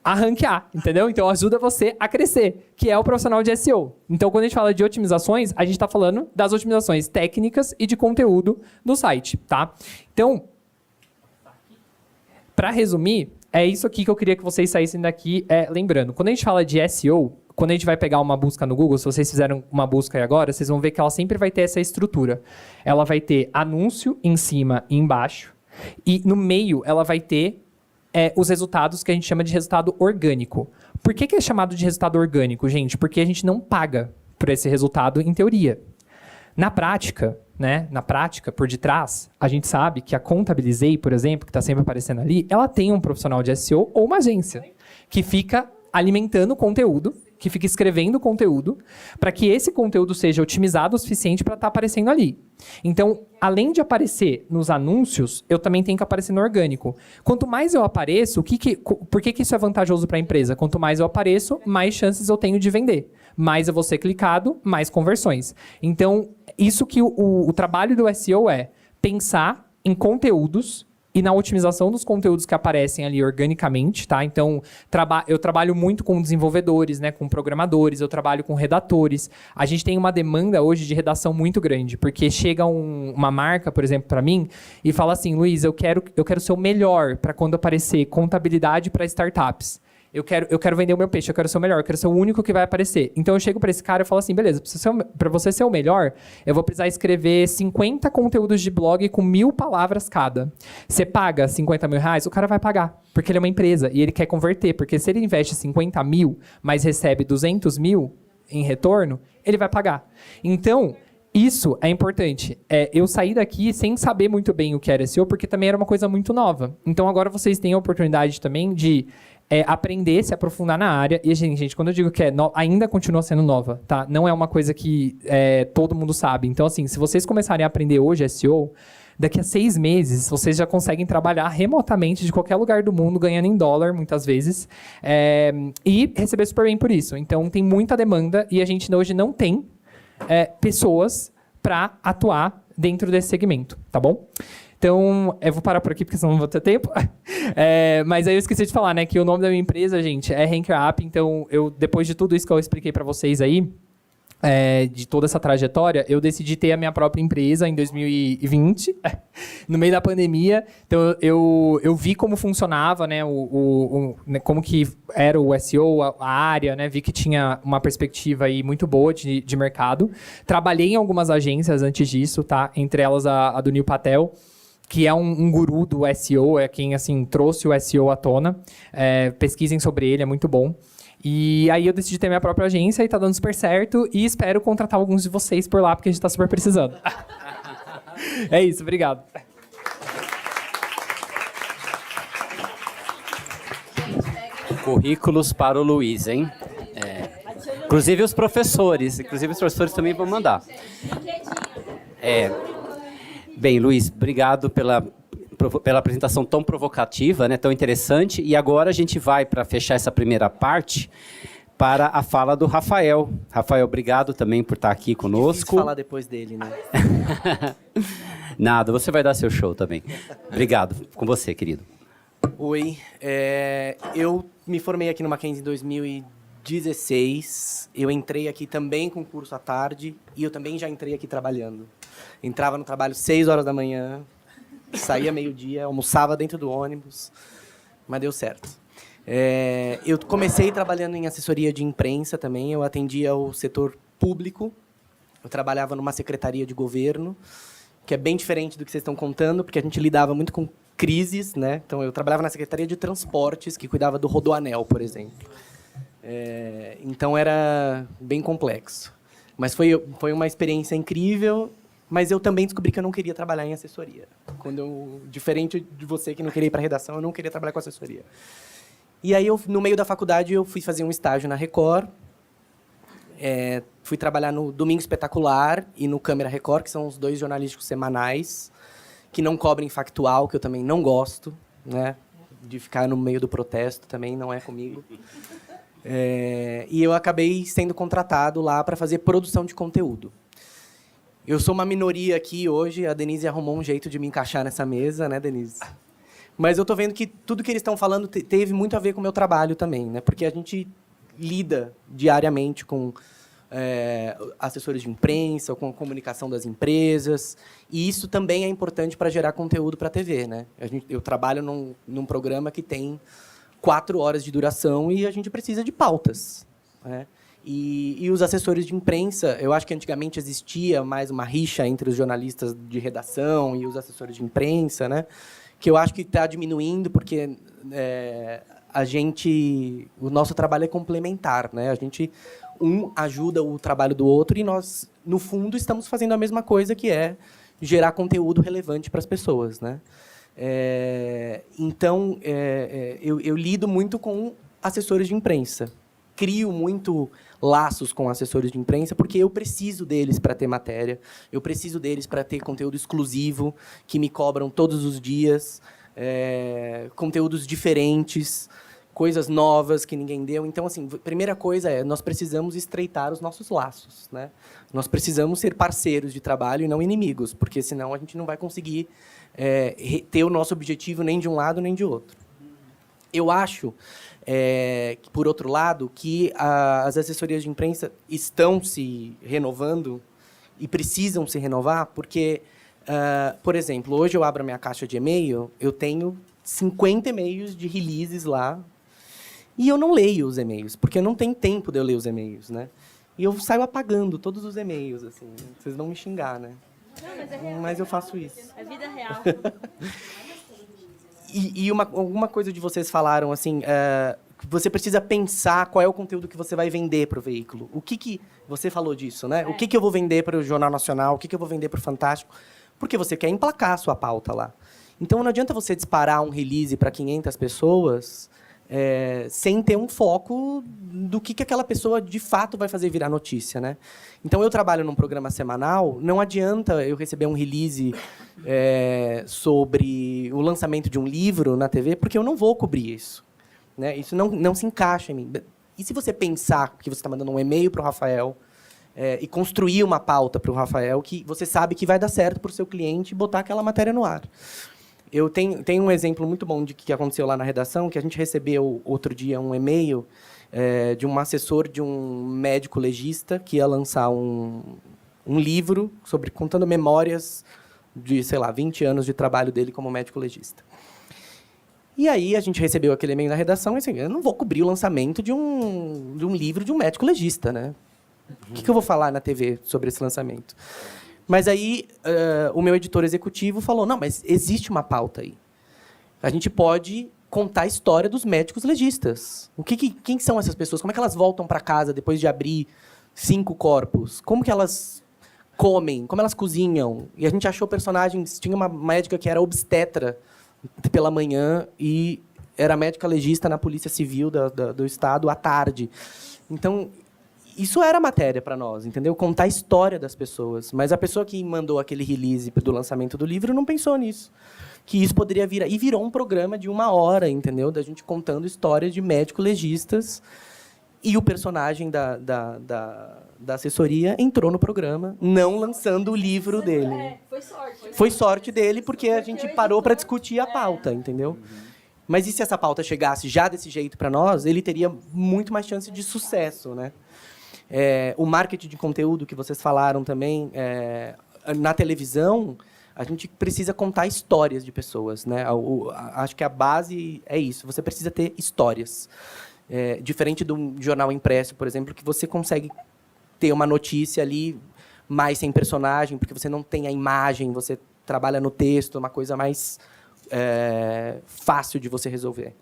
a ranquear, entendeu? Então, ajuda você a crescer, que é o profissional de SEO. Então, quando a gente fala de otimizações, a gente está falando das otimizações técnicas e de conteúdo do site, tá? Então, para resumir, é isso aqui que eu queria que vocês saíssem daqui lembrando. Quando a gente fala de SEO, quando a gente vai pegar uma busca no Google, se vocês fizeram uma busca aí agora, vocês vão ver que ela sempre vai ter essa estrutura. Ela vai ter anúncio em cima e embaixo, e no meio ela vai ter os resultados que a gente chama de resultado orgânico. Por que é chamado de resultado orgânico, gente? Porque a gente não paga por esse resultado em teoria. Na prática, né? Na prática, por detrás, a gente sabe que a Contabilizei, por exemplo, que está sempre aparecendo ali, ela tem um profissional de SEO ou uma agência que fica alimentando conteúdo, que fica escrevendo conteúdo, para que esse conteúdo seja otimizado o suficiente para estar aparecendo ali. Então, além de aparecer nos anúncios, eu também tenho que aparecer no orgânico. Quanto mais eu apareço, por que isso é vantajoso para a empresa? Quanto mais eu apareço, mais chances eu tenho de vender. Mais eu vou ser clicado, mais conversões. Então, isso que o trabalho do SEO é pensar em conteúdos e na otimização dos conteúdos que aparecem ali organicamente, tá? Então, eu trabalho muito com desenvolvedores, né? Com programadores, eu trabalho com redatores. A gente tem uma demanda hoje de redação muito grande, porque chega uma marca, por exemplo, para mim, e fala assim, Luiz, eu quero ser o melhor para quando aparecer contabilidade para startups. Eu quero vender o meu peixe, eu quero ser o melhor, eu quero ser o único que vai aparecer. Então, eu chego para esse cara e falo assim, beleza, para você ser o melhor, eu vou precisar escrever 50 conteúdos de blog com 1000 palavras cada. Você paga 50 mil reais, o cara vai pagar, porque ele é uma empresa e ele quer converter, porque se ele investe 50 mil, mas recebe 200 mil em retorno, ele vai pagar. Então, isso é importante. Eu saí daqui sem saber muito bem o que era SEO, porque também era uma coisa muito nova. Então, agora vocês têm a oportunidade também de aprender, se aprofundar na área. E, gente, quando eu digo que ainda continua sendo nova, tá? Não é uma coisa que todo mundo sabe. Então, assim, se vocês começarem a aprender hoje SEO, daqui a 6 meses, vocês já conseguem trabalhar remotamente de qualquer lugar do mundo, ganhando em dólar, muitas vezes, e receber super bem por isso. Então, tem muita demanda e a gente hoje não tem pessoas para atuar dentro desse segmento, tá bom? Então, eu vou parar por aqui, porque senão não vou ter tempo. Mas aí eu esqueci de falar, né? Que o nome da minha empresa, gente, é Ranker App. Então, depois de tudo isso que eu expliquei para vocês aí, de toda essa trajetória, eu decidi ter a minha própria empresa em 2020, no meio da pandemia. Então, eu vi como funcionava, né? Como que era o SEO, a área, né? Vi que tinha uma perspectiva aí muito boa de mercado. Trabalhei em algumas agências antes disso, tá? Entre elas a do Neil Patel, que é um guru do SEO, é quem assim, trouxe o SEO à tona. Pesquisem sobre ele, é muito bom. E aí eu decidi ter minha própria agência e tá dando super certo. E espero contratar alguns de vocês por lá, porque a gente tá super precisando. É isso, obrigado. Currículos para o Luiz, hein? Inclusive os professores também vão mandar. Bem, Luiz, obrigado pela apresentação tão provocativa, né, tão interessante. E agora a gente vai, para fechar essa primeira parte, para a fala do Rafael. Rafael, obrigado também por estar aqui conosco. Difícil falar depois dele, né? Nada, você vai dar seu show também. Obrigado. Com você, querido. Oi, eu me formei aqui no Mackenzie em 2016. Eu entrei aqui também com curso à tarde e eu também já entrei aqui trabalhando. Entrava no trabalho 6 horas da manhã, saía meio-dia, almoçava dentro do ônibus, mas deu certo. Eu comecei trabalhando em assessoria de imprensa também, eu atendia o setor público, eu trabalhava numa secretaria de governo, que é bem diferente do que vocês estão contando, porque a gente lidava muito com crises, né? Então, eu trabalhava na Secretaria de Transportes, que cuidava do Rodoanel, por exemplo. Então, era bem complexo. Mas foi uma experiência incrível, mas eu também descobri que eu não queria trabalhar em assessoria. Diferente de você que não queria ir para a redação, eu não queria trabalhar com assessoria. E aí, no meio da faculdade, eu fui fazer um estágio na Record. Fui trabalhar no Domingo Espetacular e no Câmera Record, que são os 2 jornalísticos semanais, que não cobrem factual, que eu também não gosto, né? De ficar no meio do protesto também não é comigo. E eu acabei sendo contratado lá para fazer produção de conteúdo. Eu sou uma minoria aqui hoje, a Denise arrumou um jeito de me encaixar nessa mesa, né, Denise? Mas eu estou vendo que tudo que eles estão falando teve muito a ver com o meu trabalho também, né? Porque a gente lida diariamente com assessores de imprensa, com a comunicação das empresas, e isso também é importante para gerar conteúdo para a TV, né? Eu trabalho num programa que tem 4 horas de duração e a gente precisa de pautas, né? E os assessores de imprensa, eu acho que antigamente existia mais uma rixa entre os jornalistas de redação e os assessores de imprensa, né? Que eu acho que está diminuindo porque o nosso trabalho é complementar, né? A gente ajuda o trabalho do outro e nós, no fundo, estamos fazendo a mesma coisa, que é gerar conteúdo relevante para as pessoas, né? Então, eu lido muito com assessores de imprensa. Crio muito laços com assessores de imprensa, porque eu preciso deles para ter matéria, eu preciso deles para ter conteúdo exclusivo, que me cobram todos os dias, conteúdos diferentes, coisas novas que ninguém deu. Então, assim, a primeira coisa nós precisamos estreitar os nossos laços, né? Nós precisamos ser parceiros de trabalho e não inimigos, porque senão a gente não vai conseguir ter o nosso objetivo nem de um lado nem de outro. Eu acho, que, por outro lado, que as assessorias de imprensa estão se renovando e precisam se renovar, porque, por exemplo, hoje eu abro a minha caixa de e-mail, eu tenho 50 e-mails de releases lá, e eu não leio os e-mails, porque não tem tempo de eu ler os e-mails, né? E eu saio apagando todos os e-mails, assim. Vocês vão me xingar, né? Não, mas é real. Mas eu faço isso. É vida real. E alguma coisa de vocês falaram, assim, que você precisa pensar qual é o conteúdo que você vai vender para o veículo. O que você falou disso, né? O que eu vou vender para o Jornal Nacional, o que eu vou vender para o Fantástico, porque você quer emplacar a sua pauta lá. Então, não adianta você disparar um release para 500 pessoas sem ter um foco do que aquela pessoa, de fato, vai fazer virar notícia, né? Então, eu trabalho num programa semanal, não adianta eu receber um release sobre o lançamento de um livro na TV, porque eu não vou cobrir isso, né? Isso não se encaixa em mim. E se você pensar que você está mandando um e-mail para o Rafael e construir uma pauta para o Rafael que você sabe que vai dar certo para o seu cliente e botar aquela matéria no ar? Eu tenho um exemplo muito bom de que aconteceu lá na redação, que a gente recebeu outro dia um e-mail de um assessor de um médico legista que ia lançar um livro contando memórias de, sei lá, 20 anos de trabalho dele como médico legista. E aí a gente recebeu aquele e-mail na redação e assim, eu não vou cobrir o lançamento de um livro de um médico legista, né? O que eu vou falar na TV sobre esse lançamento? Mas aí o meu editor executivo falou, não, mas existe uma pauta aí. A gente pode contar a história dos médicos legistas. Quem são essas pessoas? Como é que elas voltam para casa depois de abrir 5 corpos? Como que elas comem? Como elas cozinham? E a gente achou personagens... Tinha uma médica que era obstetra pela manhã e era médica legista na Polícia Civil do Estado à tarde. Então, isso era matéria para nós, entendeu? Contar a história das pessoas. Mas a pessoa que mandou aquele release do lançamento do livro não pensou nisso. Que isso poderia virar... E virou um programa de 1 hora, entendeu? Da gente contando histórias de médico-legistas. E o personagem da assessoria entrou no programa, não lançando o livro dele. Foi sorte. Foi sorte dele, porque a gente parou para discutir a pauta, entendeu? Mas e se essa pauta chegasse já desse jeito para nós, ele teria muito mais chance de sucesso, né? O marketing de conteúdo que vocês falaram também, na televisão, a gente precisa contar histórias de pessoas, né? Acho que a base é isso. Você precisa ter histórias. Diferente do jornal impresso, por exemplo, que você consegue ter uma notícia ali mais sem personagem, porque você não tem a imagem, você trabalha no texto, uma coisa mais fácil de você resolver.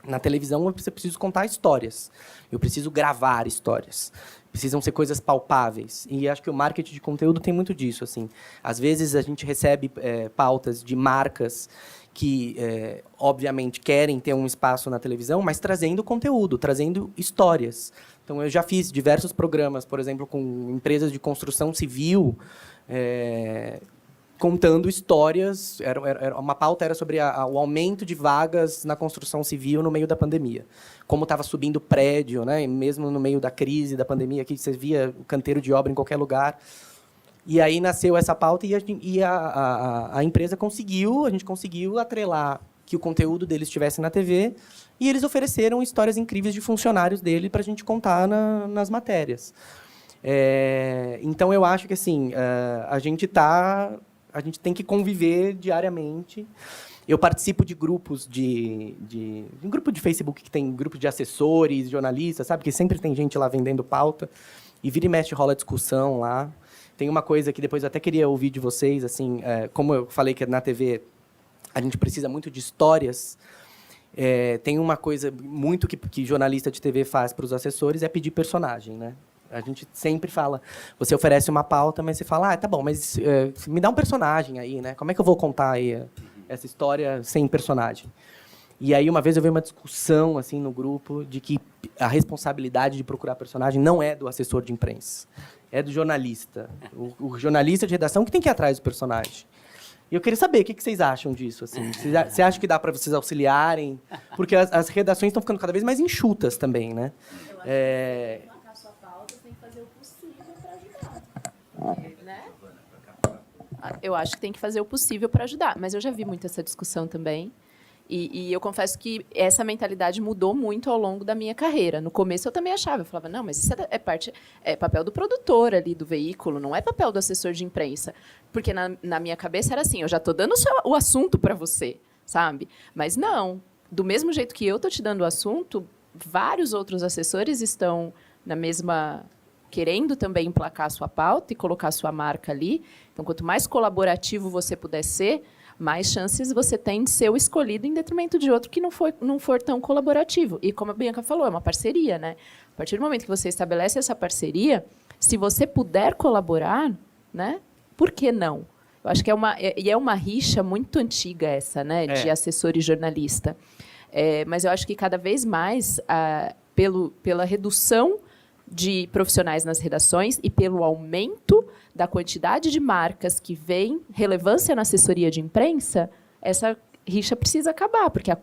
Na televisão, você precisa contar histórias. Eu preciso gravar histórias. Precisam ser coisas palpáveis. E acho que o marketing de conteúdo tem muito disso. Assim. Às vezes, a gente recebe pautas de marcas que, obviamente, querem ter um espaço na televisão, mas trazendo conteúdo, trazendo histórias. Então, eu já fiz diversos programas, por exemplo, com empresas de construção civil, contando histórias. Uma pauta era sobre o aumento de vagas na construção civil no meio da pandemia. Como estava subindo o prédio, né? E mesmo no meio da crise da pandemia, que você via o canteiro de obra em qualquer lugar. E aí nasceu essa pauta e a empresa conseguiu, a gente conseguiu atrelar que o conteúdo deles estivesse na TV e eles ofereceram histórias incríveis de funcionários dele para a gente contar nas matérias. Então, eu acho que assim, a gente tem que conviver diariamente. Eu participo de grupos um grupo de Facebook que tem grupo de assessores, jornalistas, sabe? Que sempre tem gente lá vendendo pauta. E vira e mexe rola discussão lá. Tem uma coisa que depois eu até queria ouvir de vocês, assim, como eu falei que na TV a gente precisa muito de histórias. Tem uma coisa muito que jornalista de TV faz para os assessores, é pedir personagem, né? A gente sempre fala, você oferece uma pauta, mas você fala, tá bom, mas me dá um personagem aí, né? Como é que eu vou contar aí essa história sem personagem? E aí, uma vez eu vi uma discussão assim no grupo de que a responsabilidade de procurar personagem não é do assessor de imprensa, é do jornalista. O jornalista de redação que tem que ir atrás do personagem. E eu queria saber o que vocês acham disso. Assim. Você acha que dá para vocês auxiliarem? Porque as redações estão ficando cada vez mais enxutas também, né? A sua pauta tem que fazer o possível para ajudar. Né? Eu acho que tem que fazer o possível para ajudar. Mas eu já vi muito essa discussão também. E eu confesso que essa mentalidade mudou muito ao longo da minha carreira. No começo eu também achava, eu falava, não, mas isso é papel do produtor ali do veículo, não é papel do assessor de imprensa. Porque na minha cabeça era assim, eu já estou dando o assunto para você, sabe? Mas não, do mesmo jeito que eu estou te dando o assunto, vários outros assessores estão na mesma... querendo também emplacar a sua pauta e colocar a sua marca ali. Então, quanto mais colaborativo você puder ser, mais chances você tem de ser o escolhido em detrimento de outro que não for tão colaborativo. E como a Bianca falou, é uma parceria, né? A partir do momento que você estabelece essa parceria, se você puder colaborar, né? Por que não? Eu acho que é uma rixa muito antiga essa, né? De assessor e jornalista. Mas eu acho que cada vez mais, pela redução de profissionais nas redações e pelo aumento da quantidade de marcas que veem relevância na assessoria de imprensa, essa rixa precisa acabar, porque a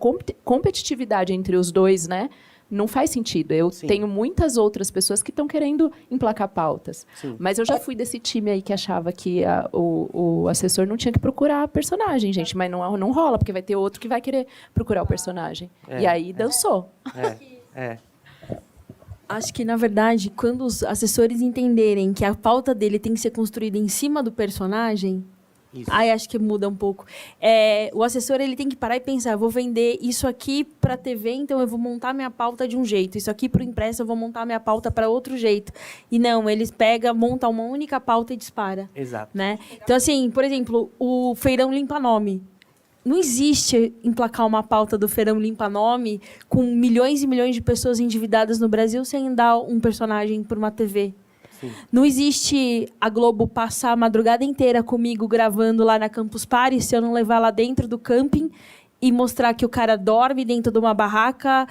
competitividade entre os dois, né, não faz sentido. Eu tenho muitas outras pessoas que estão querendo emplacar pautas. Sim. Mas eu já fui desse time aí que achava que o assessor não tinha que procurar personagem, gente. Mas não rola, porque vai ter outro que vai querer procurar o personagem. E aí dançou. Acho que, na verdade, quando os assessores entenderem que a pauta dele tem que ser construída em cima do personagem, aí acho que muda um pouco. O assessor ele tem que parar e pensar, vou vender isso aqui para a TV, então eu vou montar minha pauta de um jeito. Isso aqui para o impresso, eu vou montar minha pauta para outro jeito. E não, eles montam uma única pauta e dispara. Exato. Né? Então, assim, por exemplo, o Feirão Limpa Nome. não existe emplacar uma pauta do Feirão Limpa Nome com milhões e milhões de pessoas endividadas no Brasil sem dar um personagem por uma TV. Sim. Não existe a Globo passar a madrugada inteira comigo gravando lá na Campus Party se eu não levar lá dentro do camping e mostrar que o cara dorme dentro de uma barraca,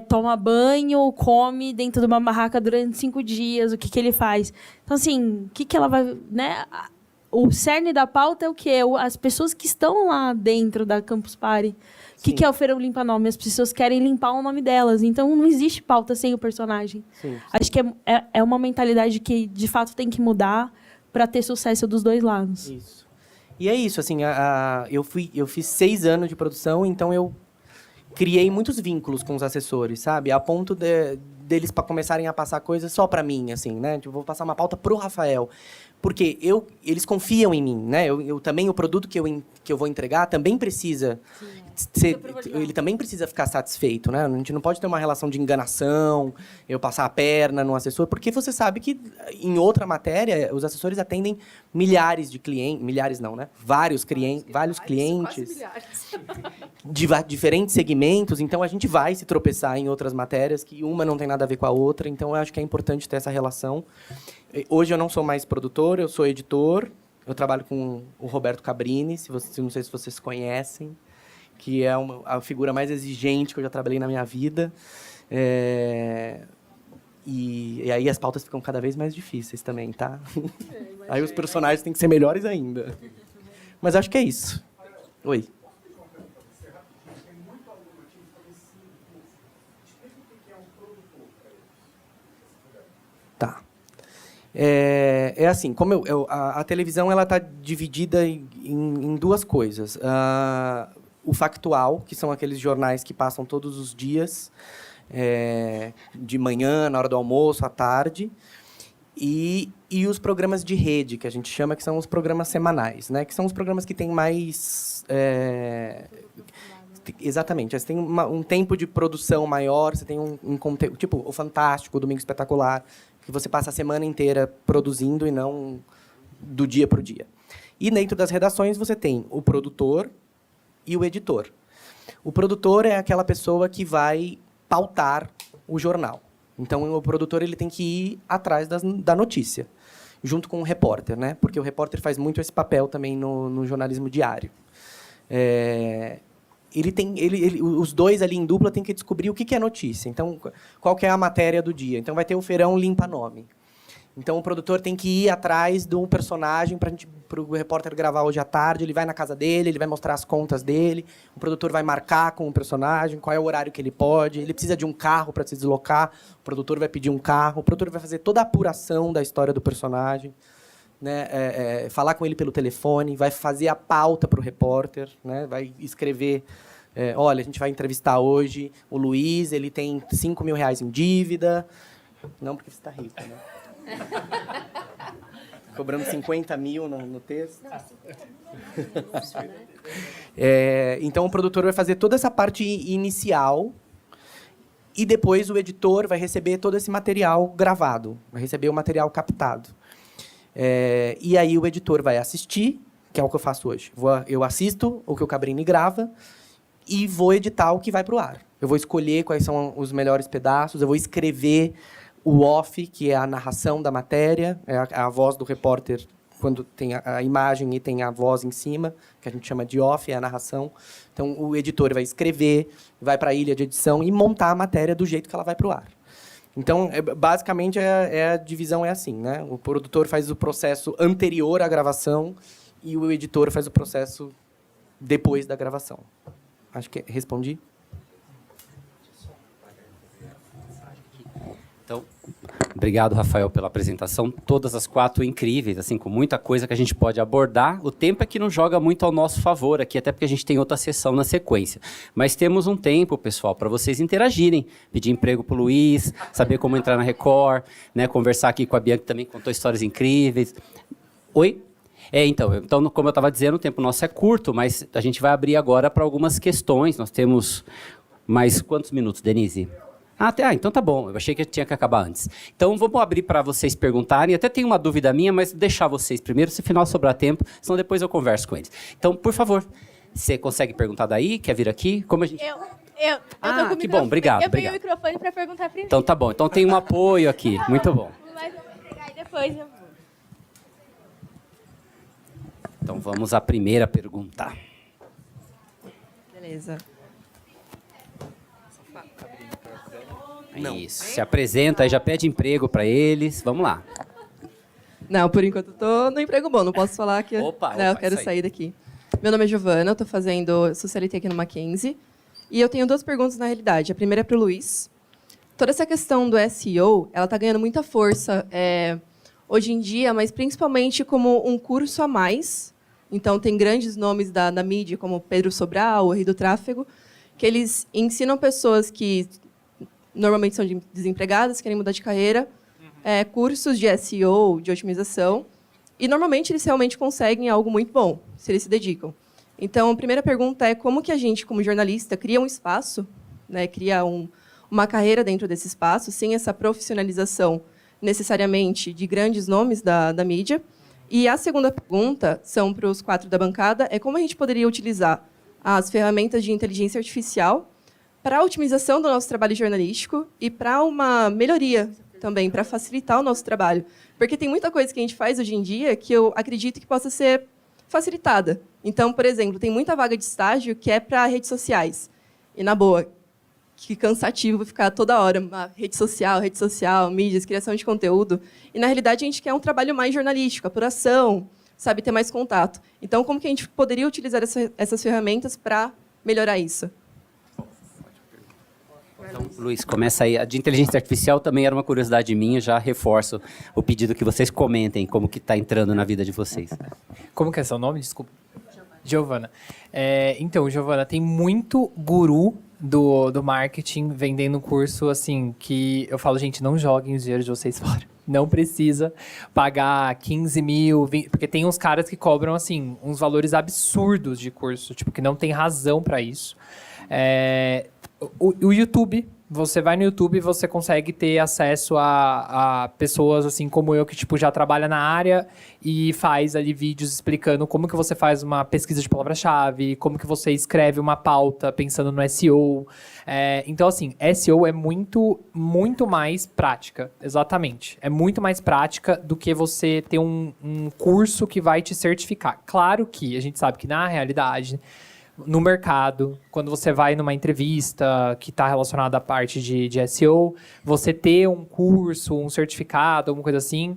toma banho, come dentro de uma barraca durante 5 dias, o que ele faz. Então, assim, o que ela vai... né? O cerne da pauta é o quê? As pessoas que estão lá dentro da Campus Party. O que é o Feirão Limpa Nome? As pessoas querem limpar o nome delas. Então, não existe pauta sem o personagem. Sim. Acho que é uma mentalidade que, de fato, tem que mudar para ter sucesso dos dois lados. Isso. E é isso, assim, eu fiz 6 anos de produção, então eu criei muitos vínculos com os assessores, sabe? A ponto deles começarem a passar coisas só para mim, assim, né? Tipo, vou passar uma pauta pro Rafael. Porque eles confiam em mim, né? Eu também, o produto que eu vou entregar também precisa ele também precisa ficar satisfeito, né? A gente não pode ter uma relação de enganação, eu passar a perna no assessor, porque você sabe que em outra matéria os assessores atendem milhares de clientes, milhares não, né? Vários clientes de diferentes segmentos, então a gente vai se tropeçar em outras matérias que uma não tem nada a ver com a outra, então eu acho que é importante ter essa relação. Hoje eu não sou mais produtor, eu sou editor. Eu trabalho com o Roberto Cabrini, não sei se vocês conhecem, que é a figura mais exigente que eu já trabalhei na minha vida. E aí as pautas ficam cada vez mais difíceis também, tá? Aí os personagens têm que ser melhores ainda. Mas acho que é isso. Oi. Tá. É assim, como a televisão ela está dividida em 2 coisas. O factual, que são aqueles jornais que passam todos os dias, de manhã, na hora do almoço, à tarde, e os programas de rede, que a gente chama, que são os programas semanais, né? Que são os programas que têm mais... Exatamente. Você tem um tempo de produção maior, você tem um conteúdo... Tipo, o Fantástico, o Domingo Espetacular, que você passa a semana inteira produzindo e não do dia para o dia. E dentro das redações você tem o produtor e o editor. O produtor é aquela pessoa que vai pautar o jornal. Então, o produtor ele tem que ir atrás da notícia, junto com o repórter, né? Porque o repórter faz muito esse papel também no jornalismo diário. Os dois ali em dupla têm que descobrir o que é notícia. Então, qual que é a matéria do dia? Então, vai ter o Feirão Limpa Nome. Então, o produtor tem que ir atrás de um personagem para o repórter gravar hoje à tarde. Ele vai na casa dele, ele vai mostrar as contas dele. O produtor vai marcar com o personagem qual é o horário que ele pode. Ele precisa de um carro para se deslocar. O produtor vai pedir um carro. O produtor vai fazer toda a apuração da história do personagem. Né, falar com ele pelo telefone, vai fazer a pauta para o repórter, né, vai escrever, olha, a gente vai entrevistar hoje o Luiz, ele tem R$5.000 em dívida. Não, porque você está rico, né? Cobrando 50 mil no texto. Então, o produtor vai fazer toda essa parte inicial e depois o editor vai receber todo esse material gravado, vai receber o material captado. E aí o editor vai assistir, que é o que eu faço hoje. Eu assisto o que o Cabrini grava e vou editar o que vai para o ar. Eu vou escolher quais são os melhores pedaços, eu vou escrever o off, que é a narração da matéria, é a voz do repórter quando tem a imagem e tem a voz em cima, que a gente chama de off, é a narração. Então, o editor vai escrever, vai para a ilha de edição e montar a matéria do jeito que ela vai para o ar. Então, basicamente, a divisão é assim, né? O produtor faz o processo anterior à gravação e o editor faz o processo depois da gravação. Acho que respondi. Então, obrigado, Rafael, pela apresentação. Todas as 4 incríveis, assim, com muita coisa que a gente pode abordar. O tempo é que não joga muito ao nosso favor aqui, até porque a gente tem outra sessão na sequência. Mas temos um tempo, pessoal, para vocês interagirem, pedir emprego para o Luiz, saber como entrar na Record, né, conversar aqui com a Bianca, que também contou histórias incríveis. Oi? Então, como eu estava dizendo, o tempo nosso é curto, mas a gente vai abrir agora para algumas questões. Nós temos mais quantos minutos, Denise? Então tá bom. Eu achei que tinha que acabar antes. Então, vamos abrir para vocês perguntarem. Até tem uma dúvida minha, mas deixar vocês primeiro, se final sobrar tempo, senão depois eu converso com eles. Então, por favor, Você consegue perguntar daí? Quer vir aqui? Como a gente... Eu Ah, tô com o que bom, microfone. obrigado, Eu peguei obrigado. o microfone para perguntar primeiro. Então tá bom. Então tem um apoio aqui. Muito bom. Mas eu vou pegar e depois eu vou. Então vamos à primeira pergunta. Beleza. Isso. Se apresenta aí, já pede emprego para eles. Vamos lá. Não, por enquanto eu tô no emprego bom, não posso falar que Opa, né, eu opa, quero isso aí. sair daqui. Meu nome é Giovana, eu tô fazendo socialité aqui no Mackenzie. E eu tenho 2 perguntas na realidade. A primeira é para o Luiz. Toda essa questão do SEO, ela está ganhando muita força hoje em dia, mas principalmente como um curso a mais. Então, tem grandes nomes da mídia, como Pedro Sobral, o Rei do Tráfego, que eles ensinam pessoas que normalmente são desempregadas, querem mudar de carreira, cursos de SEO, de otimização, e normalmente eles realmente conseguem algo muito bom, se eles se dedicam. Então, a primeira pergunta é como que a gente, como jornalista, cria um espaço, né, cria uma carreira dentro desse espaço, sem essa profissionalização necessariamente de grandes nomes da mídia. E a segunda pergunta, são para os 4 da bancada, é como a gente poderia utilizar as ferramentas de inteligência artificial para a otimização do nosso trabalho jornalístico e para uma melhoria também, para facilitar o nosso trabalho. Porque tem muita coisa que a gente faz hoje em dia que eu acredito que possa ser facilitada. Então, por exemplo, tem muita vaga de estágio que é para redes sociais. E, na boa, que cansativo ficar toda hora, rede social, mídias, criação de conteúdo. E, na realidade, a gente quer um trabalho mais jornalístico, apuração, sabe, ter mais contato. Então, como que a gente poderia utilizar essas ferramentas para melhorar isso? Então, Luiz, começa aí. A de inteligência artificial também era uma curiosidade minha, já reforço o pedido que vocês comentem como que está entrando na vida de vocês. Como que é seu nome? Desculpa. Giovana. Então, Giovana, tem muito guru do marketing vendendo curso, assim, que eu falo, gente, não joguem os dinheiros de vocês fora. Não precisa pagar 15 mil, 20, porque tem uns caras que cobram, assim, uns valores absurdos de curso, tipo, que não tem razão para isso. O YouTube, você vai no YouTube e você consegue ter acesso a pessoas assim como eu, que tipo, já trabalha na área e faz ali vídeos explicando como que você faz uma pesquisa de palavra-chave, como que você escreve uma pauta pensando no SEO. Então, assim, SEO é muito, muito mais prática, exatamente. É muito mais prática do que você ter um curso que vai te certificar. Claro que a gente sabe que, na realidade, no mercado, quando você vai numa entrevista que está relacionada à parte de SEO, você ter um curso, um certificado, alguma coisa assim,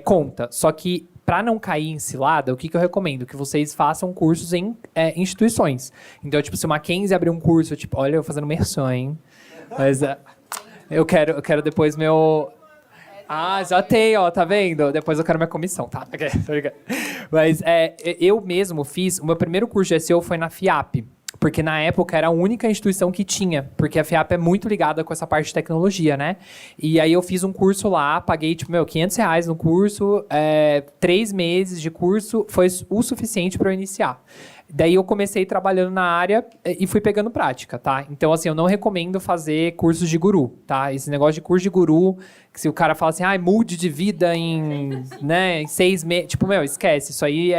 conta. Só que, para não cair em cilada, o que eu recomendo? Que vocês façam cursos em instituições. Então, tipo, se o Mackenzie abrir um curso, tipo, olha, eu fazendo merchan, hein? Mas eu quero depois meu... Ah, já tem, ó, tá vendo? Depois eu quero minha comissão, tá? Mas eu mesmo fiz... O meu primeiro curso de SEO foi na FIAP, porque na época era a única instituição que tinha, porque a FIAP é muito ligada com essa parte de tecnologia, né? E aí eu fiz um curso lá, paguei, tipo, R$500 no curso, 3 meses de curso, foi o suficiente para eu iniciar. Daí eu comecei trabalhando na área e fui pegando prática, tá? Então, assim, eu não recomendo fazer cursos de guru, tá? Esse negócio de curso de guru, que se o cara fala assim, mude de vida em 6 meses... Tipo, esquece, isso aí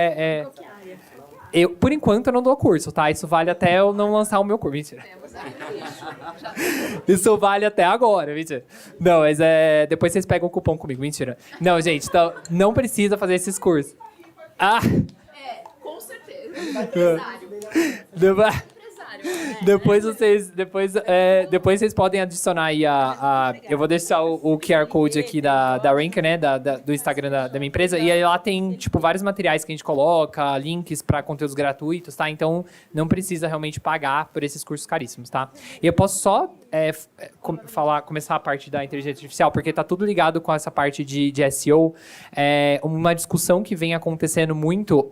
por enquanto, eu não dou curso, tá? Isso vale até eu não lançar o meu curso. Mentira. Isso vale até agora, mentira. Não, mas depois vocês pegam o cupom comigo, mentira. Não, gente, então, não precisa fazer esses cursos. Com certeza. Empresário. Depois vocês podem adicionar aí eu vou deixar o QR Code aqui da Ranker, né? Do Instagram da minha empresa. E aí lá tem, tipo, vários materiais que a gente coloca, links para conteúdos gratuitos, tá? Então, não precisa realmente pagar por esses cursos caríssimos, tá? E eu posso só começar a parte da inteligência artificial, porque tá tudo ligado com essa parte de SEO. Uma discussão que vem acontecendo muito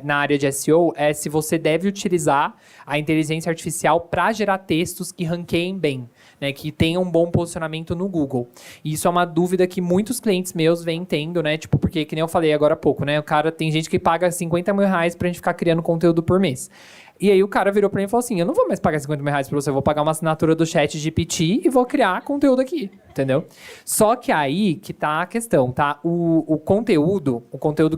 na área de SEO é se você deve utilizar a inteligência artificial para gerar textos que ranqueiem bem, né, que tenham um bom posicionamento no Google. E isso é uma dúvida que muitos clientes meus vêm tendo, né, tipo, porque, que nem eu falei agora há pouco, né, tem gente que paga R$50 mil pra gente ficar criando conteúdo por mês. E aí o cara virou pra mim e falou assim, eu não vou mais pagar R$50 mil pra você, eu vou pagar uma assinatura do ChatGPT e vou criar conteúdo aqui. entendeu? Só que aí que tá a questão, tá? O conteúdo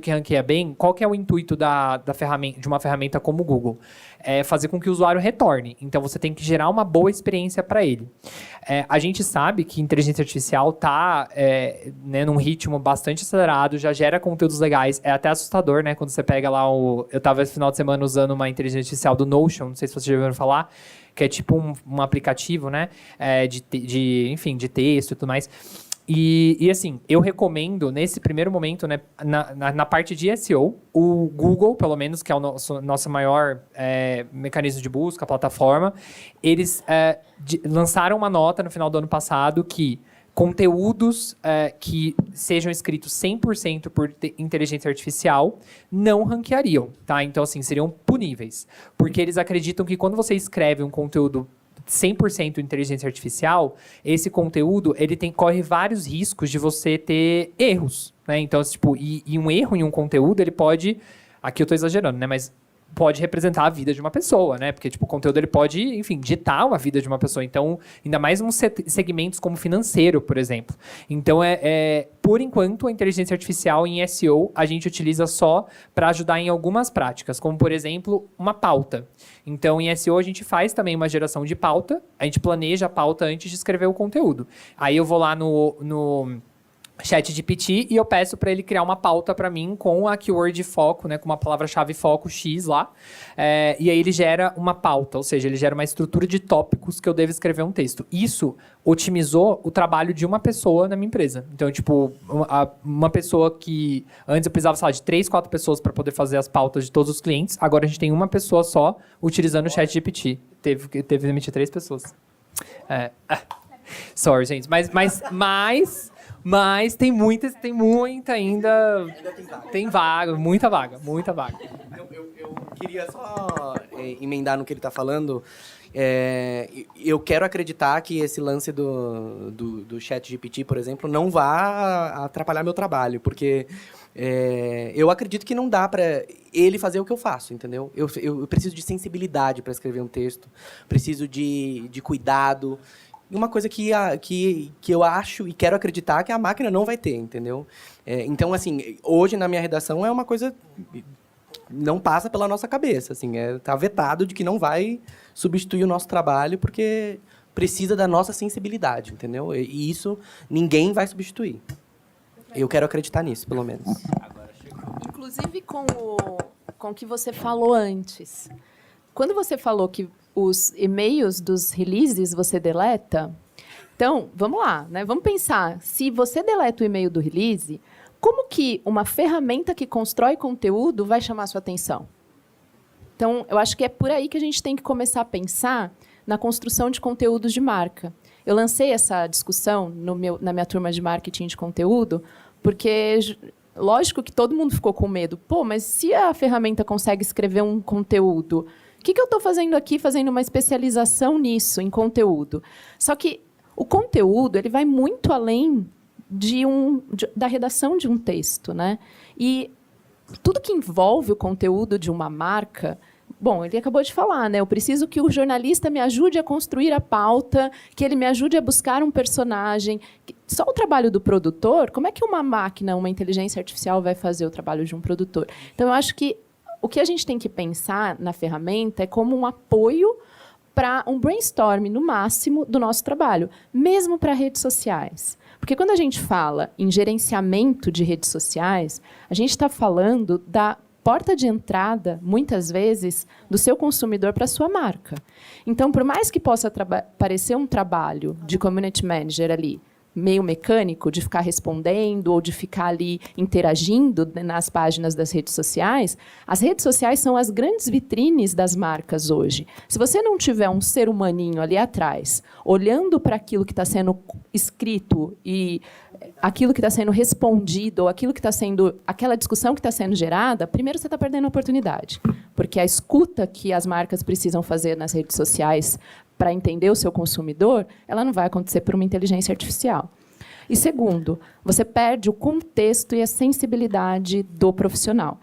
que ranqueia bem, qual que é o intuito da ferramenta, de uma ferramenta como o Google? É fazer com que o usuário retorne. Então, você tem que gerar uma boa experiência para ele. A gente sabe que inteligência artificial está né, num ritmo bastante acelerado, já gera conteúdos legais. É até assustador, né? Quando você pega lá Eu estava esse final de semana usando uma inteligência artificial do Notion, não sei se vocês já ouviram falar, que é tipo um aplicativo, né? Enfim, de texto e tudo mais. E assim, eu recomendo, nesse primeiro momento, né, na parte de SEO, o Google, pelo menos, que é o nosso maior mecanismo de busca, plataforma, eles lançaram uma nota no final do ano passado que conteúdos que sejam escritos 100% por inteligência artificial não ranqueariam, tá? Então, assim, seriam puníveis. Porque eles acreditam que quando você escreve um conteúdo 100% inteligência artificial, esse conteúdo ele corre vários riscos de você ter erros, né? Então, tipo, e um erro em um conteúdo, ele pode... Aqui eu estou exagerando, né? Mas pode representar a vida de uma pessoa, né? Porque, tipo, o conteúdo ele pode, enfim, ditar a vida de uma pessoa. Então, ainda mais uns segmentos como financeiro, por exemplo. Então, por enquanto, a inteligência artificial em SEO a gente utiliza só para ajudar em algumas práticas, como, por exemplo, uma pauta. Então, em SEO, a gente faz também uma geração de pauta, a gente planeja a pauta antes de escrever o conteúdo. Aí eu vou lá no ChatGPT e eu peço para ele criar uma pauta para mim com a keyword de foco, né, com uma palavra-chave foco X lá, e aí ele gera uma pauta, ou seja, ele gera uma estrutura de tópicos que eu devo escrever um texto. Isso otimizou o trabalho de uma pessoa na minha empresa. Então, tipo, uma pessoa que antes eu precisava, sei lá, de 3, 4 pessoas para poder fazer as pautas de todos os clientes, agora a gente tem uma pessoa só utilizando o ChatGPT. Teve que demitir 3 pessoas. Sorry, gente, mas tem muita ainda. Tem vaga, muita vaga. Eu queria só emendar no que ele está falando. Eu quero acreditar que esse lance do ChatGPT, por exemplo, não vá atrapalhar meu trabalho, porque eu acredito que não dá para ele fazer o que eu faço, entendeu? Eu preciso de sensibilidade para escrever um texto, preciso de cuidado. E uma coisa que eu acho e quero acreditar que a máquina não vai ter, entendeu? Então, assim, hoje na minha redação é uma coisa que não passa pela nossa cabeça. Assim, tá vetado de que não vai substituir o nosso trabalho porque precisa da nossa sensibilidade, entendeu? E isso ninguém vai substituir. Eu quero acreditar nisso, pelo menos. Inclusive com o que você falou antes. Quando você falou que os e-mails dos releases você deleta, então, vamos lá, né? Vamos pensar, se você deleta o e-mail do release, como que uma ferramenta que constrói conteúdo vai chamar a sua atenção? Então, eu acho que é por aí que a gente tem que começar a pensar na construção de conteúdos de marca. Eu lancei essa discussão na minha turma de marketing de conteúdo, porque, lógico que todo mundo ficou com medo. Pô, mas se a ferramenta consegue escrever um conteúdo, o que eu estou fazendo aqui, fazendo uma especialização nisso, em conteúdo? Só que o conteúdo ele vai muito além da redação de um texto, né? E tudo que envolve o conteúdo de uma marca... Bom, ele acabou de falar, né? Eu preciso que o jornalista me ajude a construir a pauta, que ele me ajude a buscar um personagem. Só o trabalho do produtor, como é que uma máquina, uma inteligência artificial vai fazer o trabalho de um produtor? Então, eu acho que o que a gente tem que pensar na ferramenta é como um apoio para um brainstorm, no máximo, do nosso trabalho, mesmo para redes sociais. Porque quando a gente fala em gerenciamento de redes sociais, a gente está falando da porta de entrada, muitas vezes, do seu consumidor para a sua marca. Então, por mais que possa parecer um trabalho de community manager ali, meio mecânico, de ficar respondendo ou de ficar ali interagindo nas páginas das redes sociais, as redes sociais são as grandes vitrines das marcas hoje. Se você não tiver um ser humaninho ali atrás, olhando para aquilo que está sendo escrito e aquilo que está sendo respondido, ou aquilo que está sendo, aquela discussão que está sendo gerada, primeiro você está perdendo a oportunidade. Porque a escuta que as marcas precisam fazer nas redes sociais para entender o seu consumidor, ela não vai acontecer por uma inteligência artificial. E segundo, você perde o contexto e a sensibilidade do profissional.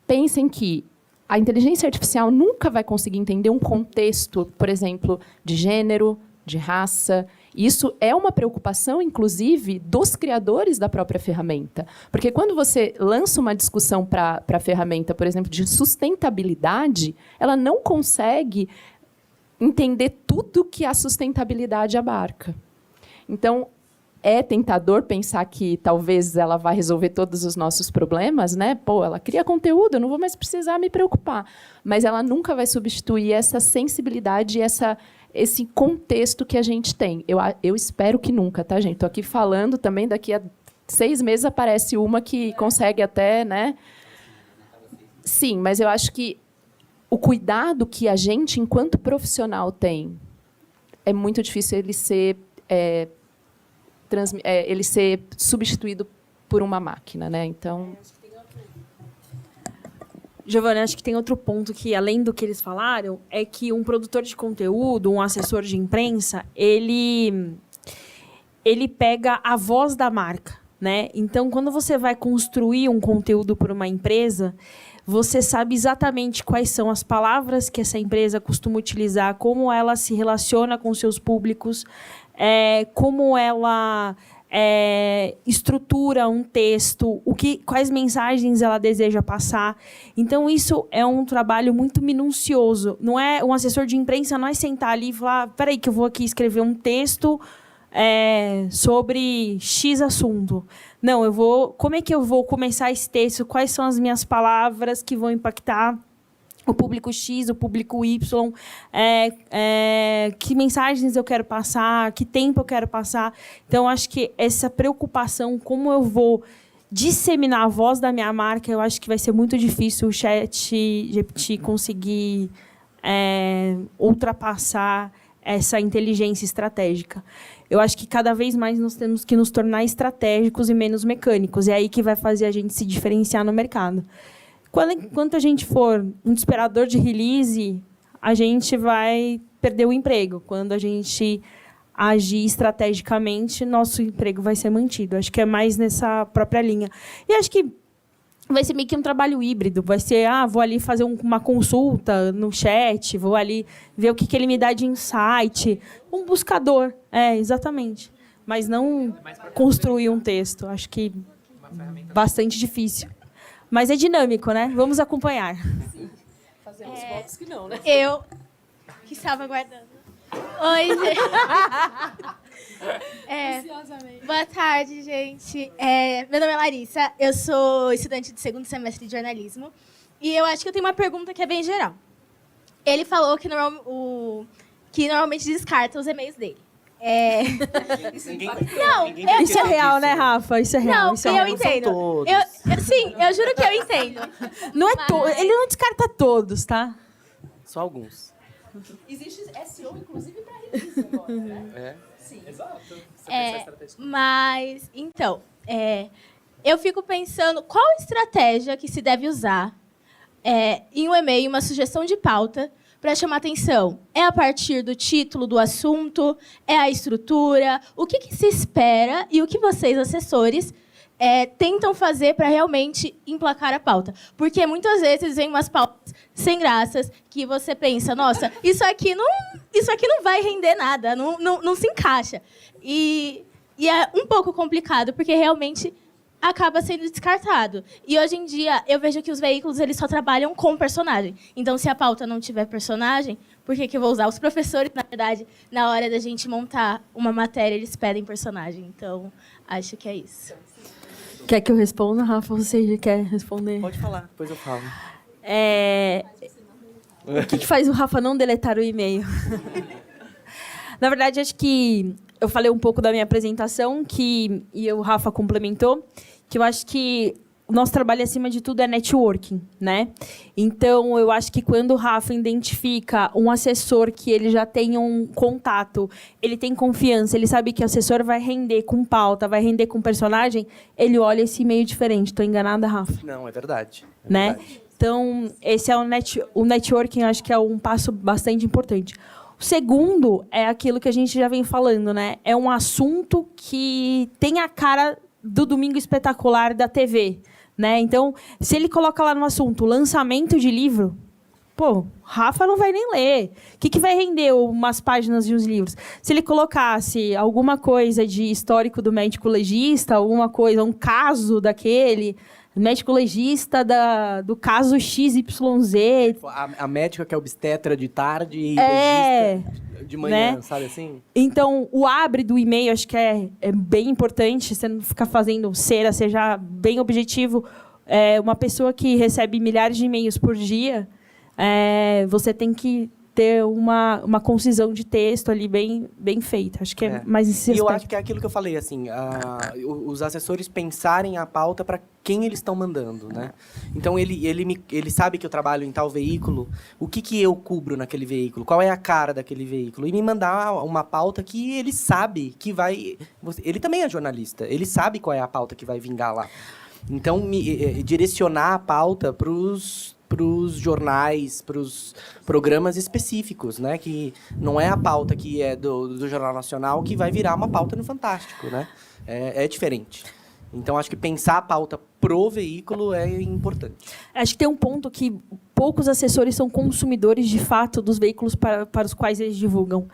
Pensem que a inteligência artificial nunca vai conseguir entender um contexto, por exemplo, de gênero, de raça, Isso é uma preocupação, inclusive, dos criadores da própria ferramenta. Porque quando você lança uma discussão para a ferramenta, por exemplo, de sustentabilidade, ela não consegue entender tudo que a sustentabilidade abarca. Então, é tentador pensar que talvez ela vai resolver todos os nossos problemas, né? Pô, ela cria conteúdo, eu não vou mais precisar me preocupar. Mas ela nunca vai substituir essa sensibilidade, esse contexto que a gente tem. Eu espero que nunca, tá, gente? Estou aqui falando também, daqui a 6 meses aparece uma que consegue até, né? Sim, mas eu acho que o cuidado que a gente, enquanto profissional, tem, é muito difícil ele ser substituído por uma máquina, né? Então, Giovana, acho que tem outro ponto que, além do que eles falaram, é que um produtor de conteúdo, um assessor de imprensa, ele pega a voz da marca, né? Então, quando você vai construir um conteúdo para uma empresa, você sabe exatamente quais são as palavras que essa empresa costuma utilizar, como ela se relaciona com seus públicos, como ela estrutura um texto, quais mensagens ela deseja passar. Então, isso é um trabalho muito minucioso. Não é um assessor de imprensa, não é sentar ali e falar, peraí, que eu vou aqui escrever um texto sobre X assunto. Não, como é que eu vou começar esse texto? Quais são as minhas palavras que vão impactar o público X, o público Y, que mensagens eu quero passar, que tempo eu quero passar. Então, acho que essa preocupação, como eu vou disseminar a voz da minha marca, eu acho que vai ser muito difícil o ChatGPT conseguir ultrapassar essa inteligência estratégica. Eu acho que cada vez mais nós temos que nos tornar estratégicos e menos mecânicos. É aí que vai fazer a gente se diferenciar no mercado. Enquanto a gente for um disparador de release, a gente vai perder o emprego. Quando a gente agir estrategicamente, nosso emprego vai ser mantido. Acho que é mais nessa própria linha. E acho que vai ser meio que um trabalho híbrido. Vai ser, vou ali fazer uma consulta no chat, vou ali ver o que ele me dá de insight. Um buscador, exatamente. Mas não construir um texto. Acho que bastante difícil. Mas é dinâmico, né? Vamos acompanhar. sim, fazemos votos que não, né? Eu que estava aguardando. Oi, gente. Boa tarde, gente. Meu nome é Larissa, eu sou estudante de 2º semestre de jornalismo. E eu acho que eu tenho uma pergunta que é bem geral. Ele falou que normalmente descarta os e-mails dele. Isso é real, né, Rafa? Isso é real. Não, isso é real. eu entendo. Sim, eu juro que eu entendo. Não é ele não descarta todos, tá? Só alguns. Existe SEO, inclusive, para release agora, né? Sim. Exato. Mas, então, eu fico pensando qual estratégia que se deve usar em um e-mail, uma sugestão de pauta, para chamar atenção. É a partir do título do assunto? É a estrutura? O que se espera e o que vocês, assessores, tentam fazer para realmente emplacar a pauta? Porque muitas vezes vem umas pautas sem graças que você pensa, nossa, isso aqui não vai render nada, não se encaixa. E é um pouco complicado, porque realmente acaba sendo descartado. E hoje em dia, eu vejo que os veículos eles só trabalham com personagem. Então, se a pauta não tiver personagem, por que eu vou usar? Os professores, na verdade, na hora da gente montar uma matéria, eles pedem personagem. Então, acho que é isso. Quer que eu responda, Rafa? Você quer responder? Pode falar, depois eu falo. O que faz o Rafa não deletar o e-mail? Na verdade, acho que eu falei um pouco da minha apresentação, e o Rafa complementou, que eu acho que o nosso trabalho, acima de tudo, é networking, né? Então, eu acho que quando o Rafa identifica um assessor que ele já tem um contato, ele tem confiança, ele sabe que o assessor vai render com pauta, vai render com personagem, ele olha esse e-mail diferente. Estou enganada, Rafa? Não, é verdade. Né? Verdade. Então, esse é o networking, acho que é um passo bastante importante. O segundo é aquilo que a gente já vem falando, né? É um assunto que tem a cara do Domingo Espetacular da TV, né? Então, se ele coloca lá no assunto lançamento de livro, Pô, Rafa não vai nem ler. O que vai render umas páginas de uns livros? Se ele colocasse alguma coisa de histórico do médico legista, alguma coisa, um caso daquele, médico legista do caso XYZ. A médica que é obstetra de tarde e legista de manhã, né? Sabe assim? Então, o abre do e-mail acho que é bem importante. Você não ficar fazendo cera, seja bem objetivo. Uma pessoa que recebe milhares de e-mails por dia... você tem que ter uma concisão de texto ali bem feita. Acho que é mais esse aspecto. E eu acho que é aquilo que eu falei, assim, os assessores pensarem a pauta para quem eles estão mandando, né? Então, ele sabe que eu trabalho em tal veículo, o que eu cubro naquele veículo, qual é a cara daquele veículo, e me mandar uma pauta que ele sabe que vai... Ele também é jornalista, ele sabe qual é a pauta que vai vingar lá. Então, direcionar a pauta para os jornais, para os programas específicos, né? Que não é a pauta que é do Jornal Nacional que vai virar uma pauta no Fantástico, né? É diferente. Então, acho que pensar a pauta pro veículo é importante. Acho que tem um ponto que poucos assessores são consumidores, de fato, dos veículos para os quais eles divulgam.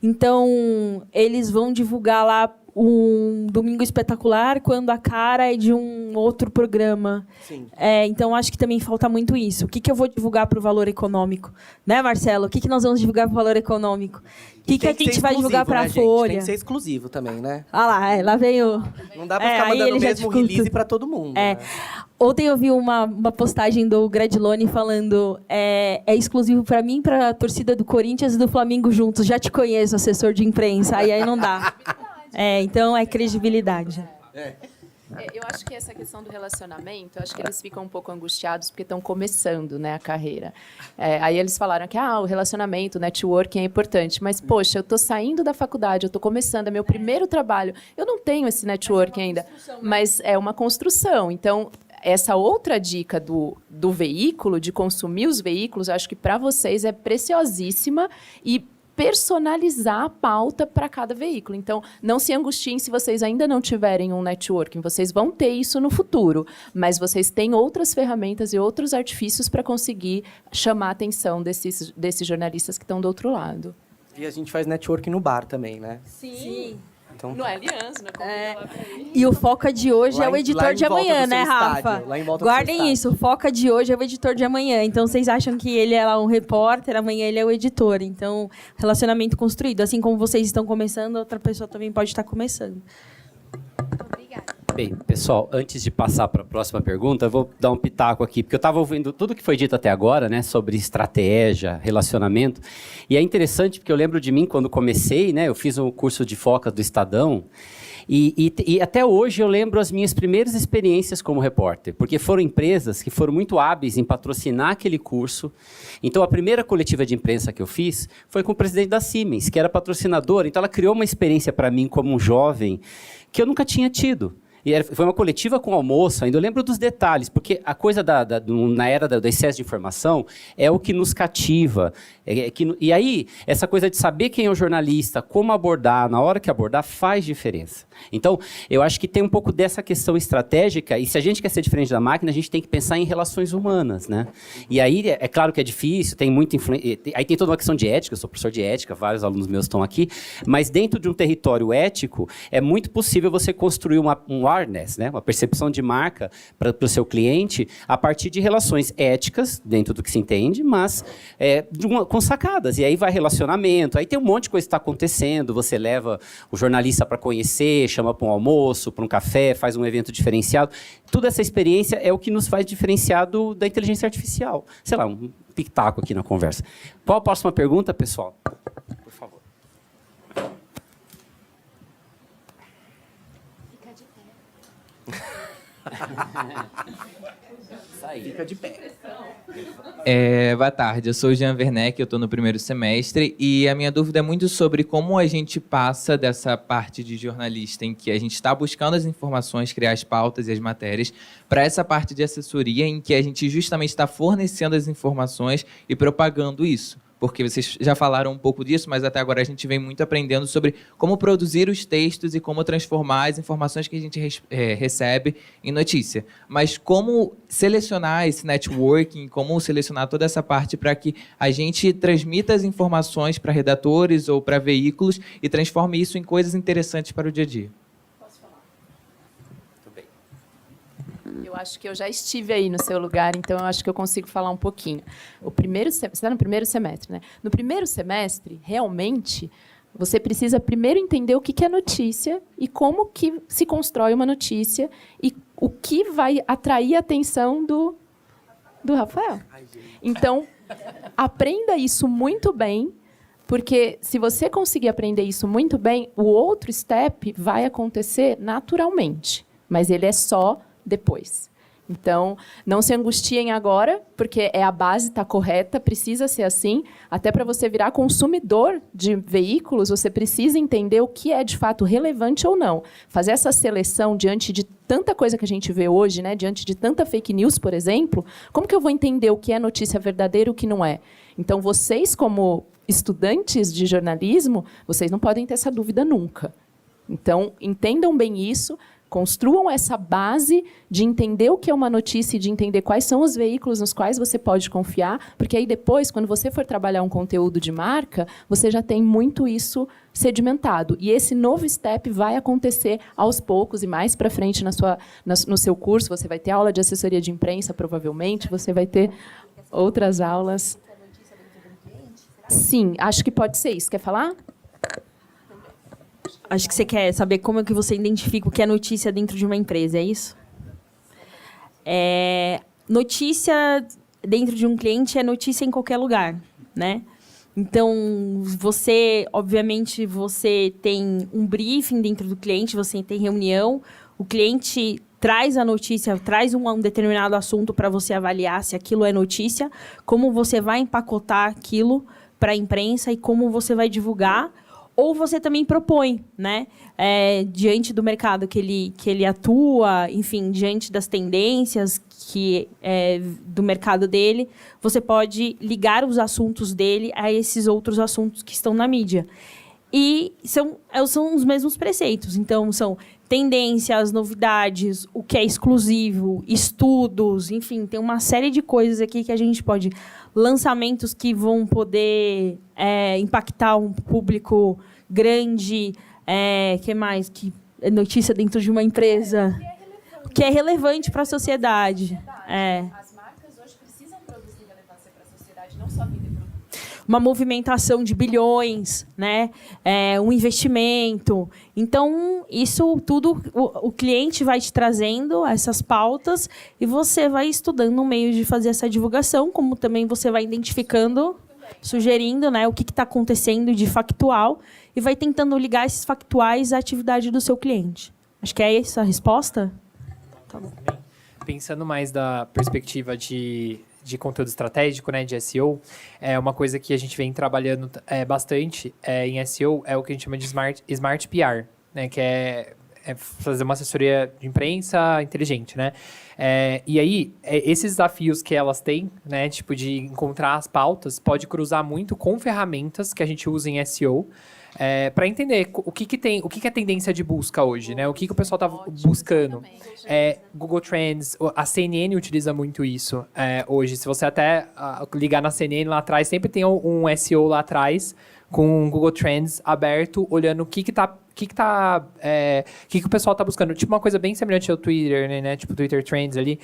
Então, eles vão divulgar lá um Domingo Espetacular quando a cara é de um outro programa. Sim. Então, acho que também falta muito isso. O que eu vou divulgar para o valor econômico? Né, Marcelo? O que nós vamos divulgar para o valor econômico? O que a gente vai divulgar para a Folha? Tem que ser exclusivo também, né? Lá vem o... Não dá para ficar mandando o mesmo release para todo mundo. Né? Ontem eu vi uma postagem do Gradiloni falando é exclusivo para mim, para a torcida do Corinthians e do Flamengo juntos. Já te conheço, assessor de imprensa. Aí não dá. Então, é credibilidade. Eu acho que essa questão do relacionamento, eu acho que eles ficam um pouco angustiados porque estão começando, né, a carreira. Aí eles falaram que o relacionamento, o networking é importante, mas, poxa, eu estou saindo da faculdade, eu estou começando, é meu primeiro trabalho, eu não tenho esse networking ainda, mas é uma construção. Então, essa outra dica do veículo, de consumir os veículos, eu acho que para vocês é preciosíssima e personalizar a pauta para cada veículo. Então, não se angustiem se vocês ainda não tiverem um networking. Vocês vão ter isso no futuro, mas vocês têm outras ferramentas e outros artifícios para conseguir chamar a atenção desses jornalistas que estão do outro lado. E a gente faz networking no bar também, né? Sim. Então, no Allianz, né? E o Foca de hoje é o editor de amanhã, né, Rafa? Guardem isso, o Foca de hoje é o editor de amanhã. Então, vocês acham que ele é lá um repórter, amanhã ele é o editor. Então, relacionamento construído. Assim como vocês estão começando, outra pessoa também pode estar começando. Obrigada. Bem, pessoal, antes de passar para a próxima pergunta, eu vou dar um pitaco aqui, porque eu estava ouvindo tudo que foi dito até agora, né, sobre estratégia, relacionamento, e é interessante porque eu lembro de mim quando comecei, né, eu fiz um curso de foca do Estadão, e até hoje eu lembro as minhas primeiras experiências como repórter, porque foram empresas que foram muito hábeis em patrocinar aquele curso. Então, a primeira coletiva de imprensa que eu fiz foi com o presidente da Siemens, que era patrocinadora. Então, ela criou uma experiência para mim como um jovem que eu nunca tinha tido. E foi uma coletiva com almoço, ainda eu lembro dos detalhes, porque a coisa na era do excesso de informação é o que nos cativa. E aí, essa coisa de saber quem é o jornalista, como abordar, na hora que abordar, faz diferença. Então, eu acho que tem um pouco dessa questão estratégica, e se a gente quer ser diferente da máquina, a gente tem que pensar em relações humanas, né? E aí, é claro que é difícil, tem muita influência, aí tem toda uma questão de ética, eu sou professor de ética, vários alunos meus estão aqui, mas dentro de um território ético, é muito possível você construir um awareness, né? Uma percepção de marca para o seu cliente a partir de relações éticas, dentro do que se entende, mas com sacadas. E aí vai relacionamento, aí tem um monte de coisa que está acontecendo, você leva o jornalista para conhecer, chama para um almoço, para um café, faz um evento diferenciado. Toda essa experiência é o que nos faz diferenciado da inteligência artificial. Sei lá, um pitaco aqui na conversa. Qual a próxima pergunta, pessoal? Por favor. Fica de pé. Boa tarde, eu sou o Jean Werneck, eu estou no primeiro semestre e a minha dúvida é muito sobre como a gente passa dessa parte de jornalista em que a gente está buscando as informações, criar as pautas e as matérias, para essa parte de assessoria em que a gente justamente está fornecendo as informações e propagando isso. porque vocês já falaram um pouco disso, mas até agora a gente vem muito aprendendo sobre como produzir os textos e como transformar as informações que a gente recebe em notícia. Mas como selecionar esse networking, como selecionar toda essa parte para que a gente transmita as informações para redatores ou para veículos e transforme isso em coisas interessantes para o dia a dia? Eu acho que eu já estive aí no seu lugar, então eu acho que eu consigo falar um pouquinho. Você está no primeiro semestre, né? No primeiro semestre, realmente, você precisa primeiro entender o que é notícia e como que se constrói uma notícia e o que vai atrair a atenção do Rafael. Então, aprenda isso muito bem, porque se você conseguir aprender isso muito bem, o outro step vai acontecer naturalmente, mas ele é só depois. Então, não se angustiem agora, porque a base está correta, precisa ser assim. Até para você virar consumidor de veículos, você precisa entender o que é, de fato, relevante ou não. Fazer essa seleção diante de tanta coisa que a gente vê hoje, né, diante de tanta fake news, por exemplo, como que eu vou entender o que é notícia verdadeira e o que não é? Então, vocês, como estudantes de jornalismo, vocês não podem ter essa dúvida nunca. Então, entendam bem isso, construam essa base de entender o que é uma notícia e de entender quais são os veículos nos quais você pode confiar, porque aí depois, quando você for trabalhar um conteúdo de marca, você já tem muito isso sedimentado. E esse novo step vai acontecer aos poucos e mais para frente no seu curso. Você vai ter aula de assessoria de imprensa, provavelmente, você vai ter outras aulas. Sim, acho que pode ser isso. Quer falar? Acho que você quer saber como é que você identifica o que é notícia dentro de uma empresa, é isso? Notícia dentro de um cliente é notícia em qualquer lugar, né? Então, obviamente, você tem um briefing dentro do cliente, você tem reunião, o cliente traz a notícia, traz um determinado assunto para você avaliar se aquilo é notícia, como você vai empacotar aquilo para a imprensa e como você vai divulgar. Ou você também propõe, né? Diante do mercado que ele atua, enfim, diante das tendências do mercado dele, você pode ligar os assuntos dele a esses outros assuntos que estão na mídia. E são os mesmos preceitos. Então, são tendências, novidades, o que é exclusivo, estudos, enfim, tem uma série de coisas aqui que a gente pode... Lançamentos que vão poder impactar um público grande, que mais? Que é notícia dentro de uma empresa. Que é relevante para a sociedade. As marcas hoje precisam produzir relevância para a sociedade, não só vender produto. Uma movimentação de bilhões, né? Um investimento. Então, isso tudo, o cliente vai te trazendo essas pautas e você vai estudando um meio de fazer essa divulgação, como também você vai identificando, sugerindo, né, o que está acontecendo de factual e vai tentando ligar esses factuais à atividade do seu cliente. Acho que é essa a resposta? Tá bom. Pensando mais da perspectiva de conteúdo estratégico, né, de SEO, uma coisa que a gente vem trabalhando bastante em SEO é o que a gente chama de Smart PR, né, que é fazer uma assessoria de imprensa inteligente, né? E aí, esses desafios que elas têm, né, tipo de encontrar as pautas, pode cruzar muito com ferramentas que a gente usa em SEO, para entender o que é tendência de busca hoje, né? O que o pessoal está buscando. Google Trends, a CNN utiliza muito isso hoje. Se você até ligar na CNN lá atrás, sempre tem um SEO lá atrás com o Google Trends aberto, olhando o que o pessoal está buscando. Tipo uma coisa bem semelhante ao Twitter, né? Tipo Twitter Trends ali.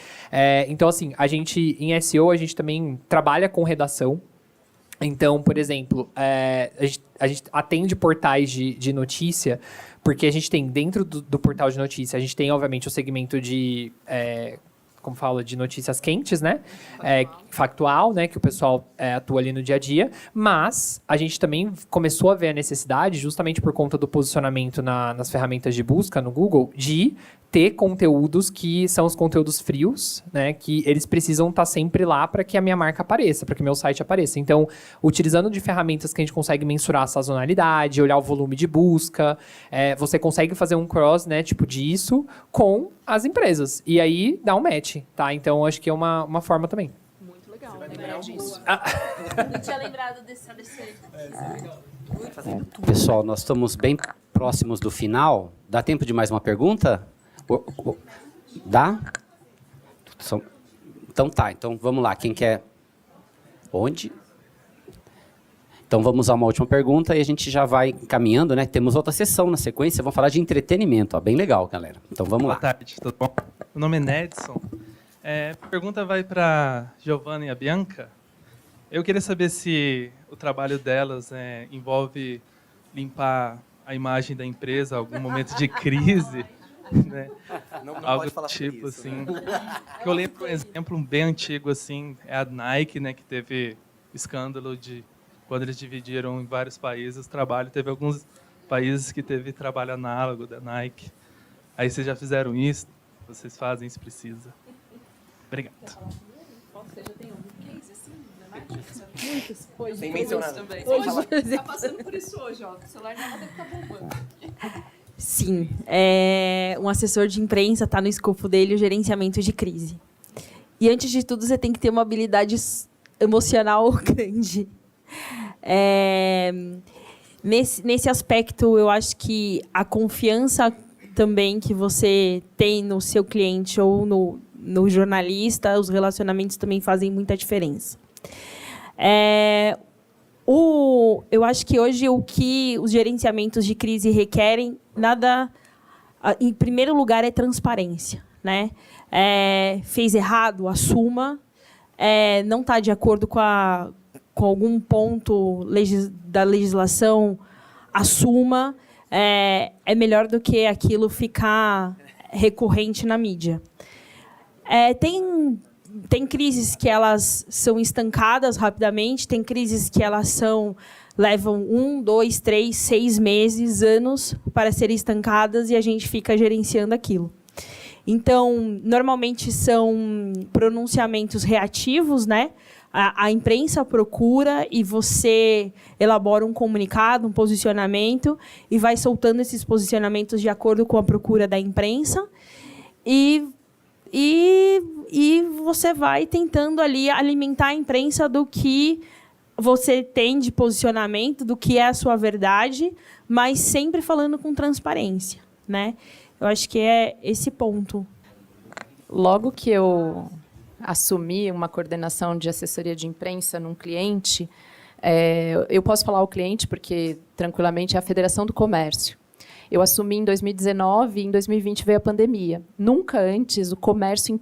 Então, assim, a gente, em SEO, a gente também trabalha com redação. Então, por exemplo, a gente atende portais de notícia, porque a gente tem, dentro do portal de notícia, a gente tem, obviamente, o segmento de... como fala, de notícias quentes, né? Factual, né? Que o pessoal atua ali no dia a dia. Mas a gente também começou a ver a necessidade, justamente por conta do posicionamento nas ferramentas de busca no Google, de ter conteúdos que são os conteúdos frios, né? Que eles precisam estar sempre lá para que a minha marca apareça, para que o meu site apareça. Então, utilizando de ferramentas que a gente consegue mensurar a sazonalidade, olhar o volume de busca, você consegue fazer um cross, né? Tipo disso com as empresas. E aí dá um match, tá? Então, acho que é uma forma também. Muito legal lembrar disso. Não tinha lembrado desse ADC. Pessoal, nós estamos bem próximos do final. Dá tempo de mais uma pergunta? Dá? Então tá, então vamos lá. Quem quer? Onde? Então vamos a uma última pergunta e a gente já vai caminhando, né? Temos outra sessão na sequência, vamos falar de entretenimento, ó, bem legal, galera. Então vamos lá. Boa tarde, tudo bom? Meu nome é Nedson. A pergunta vai para Giovana e a Bianca. Eu queria saber se o trabalho delas envolve limpar a imagem da empresa, algum momento de crise, né? Não Algo pode falar sobre tipo isso, assim. né? Que eu lembro, por exemplo, um bem antigo assim, é a Nike, né, que teve escândalo de quando eles dividiram em vários países o trabalho, teve alguns países que teve trabalho análogo da Nike. Aí vocês já fizeram isso? Vocês fazem se precisa? Obrigado. Sem mencionar. Hoje tá passando por isso hoje, ó. O celular já deve estar bombando. Sim, um assessor de imprensa está no escopo dele o gerenciamento de crise. E, antes de tudo, você tem que ter uma habilidade emocional grande. Nesse aspecto, eu acho que a confiança também que você tem no seu cliente ou no jornalista, os relacionamentos também fazem muita diferença. Eu acho que hoje o que os gerenciamentos de crise requerem, em primeiro lugar, é transparência, né? Fez errado, assuma. Não está de acordo com algum ponto da legislação, assuma. É melhor do que aquilo ficar recorrente na mídia. Tem crises que elas são estancadas rapidamente, tem crises que elas levam 1, 2, 3, 6 meses, anos para serem estancadas e a gente fica gerenciando aquilo. Então, normalmente são pronunciamentos reativos, né? A imprensa procura e você elabora um comunicado, um posicionamento e vai soltando esses posicionamentos de acordo com a procura da imprensa e você vai tentando ali alimentar a imprensa do que você tem de posicionamento, do que é a sua verdade, mas sempre falando com transparência, né? Eu acho que é esse ponto. Logo que eu assumi uma coordenação de assessoria de imprensa num cliente, eu posso falar o cliente porque, tranquilamente, é a Federação do Comércio. Eu assumi em 2019 e em 2020 veio a pandemia. Nunca antes o comércio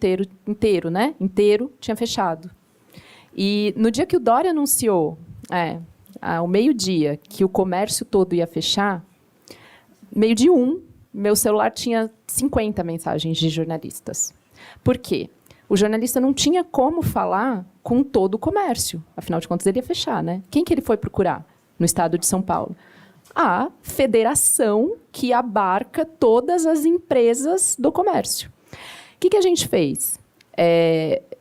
inteiro, né? Inteiro tinha fechado. E no dia que o Dória anunciou, ao meio-dia, que o comércio todo ia fechar, meio-dia meu celular tinha 50 mensagens de jornalistas. Por quê? O jornalista não tinha como falar com todo o comércio. Afinal de contas, ele ia fechar, né? Quem que ele foi procurar no estado de São Paulo? A federação que abarca todas as empresas do comércio. O que a gente fez?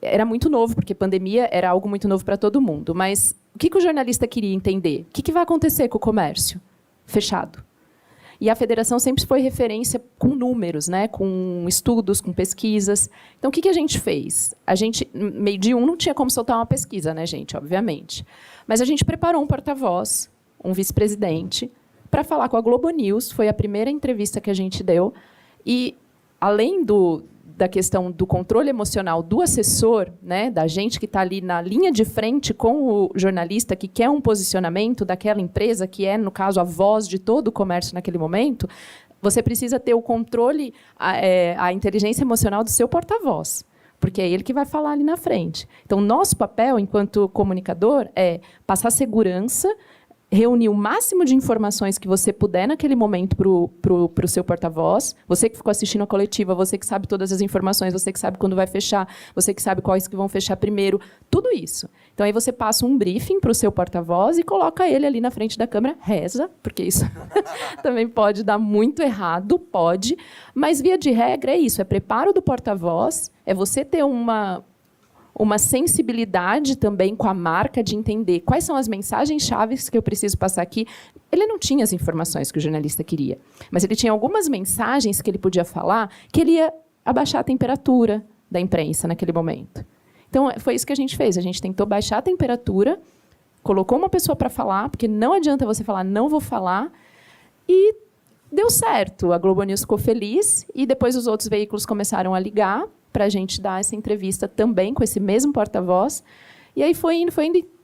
Era muito novo, porque pandemia era algo muito novo para todo mundo. Mas o que o jornalista queria entender? O que vai acontecer com o comércio? Fechado. E a federação sempre foi referência com números, né? Com estudos, com pesquisas. Então, o que a gente fez? A gente, meio-dia não tinha como soltar uma pesquisa, né, gente? Obviamente. Mas a gente preparou um porta-voz, um vice-presidente, para falar com a Globo News. Foi a primeira entrevista que a gente deu. E, além da questão do controle emocional do assessor, né, da gente que está ali na linha de frente com o jornalista que quer um posicionamento daquela empresa, que é, no caso, a voz de todo o comércio naquele momento, você precisa ter o controle, a inteligência emocional do seu porta-voz, porque é ele que vai falar ali na frente. Então, nosso papel, enquanto comunicador, é passar segurança, reunir o máximo de informações que você puder naquele momento para o seu porta-voz. Você que ficou assistindo a coletiva, você que sabe todas as informações, você que sabe quando vai fechar, você que sabe quais que vão fechar primeiro, tudo isso. Então, aí você passa um briefing para o seu porta-voz e coloca ele ali na frente da câmera, reza, porque isso também pode dar muito errado, pode, mas, via de regra, é isso, é preparo do porta-voz, é você ter uma sensibilidade também com a marca de entender quais são as mensagens-chave que eu preciso passar aqui. Ele não tinha as informações que o jornalista queria, mas ele tinha algumas mensagens que ele podia falar que ele ia abaixar a temperatura da imprensa naquele momento. Então, foi isso que a gente fez. A gente tentou baixar a temperatura, colocou uma pessoa para falar, porque não adianta você falar, não vou falar, e deu certo. A Globo News ficou feliz, e depois os outros veículos começaram a ligar para a gente dar essa entrevista também com esse mesmo porta-voz. E aí foi indo.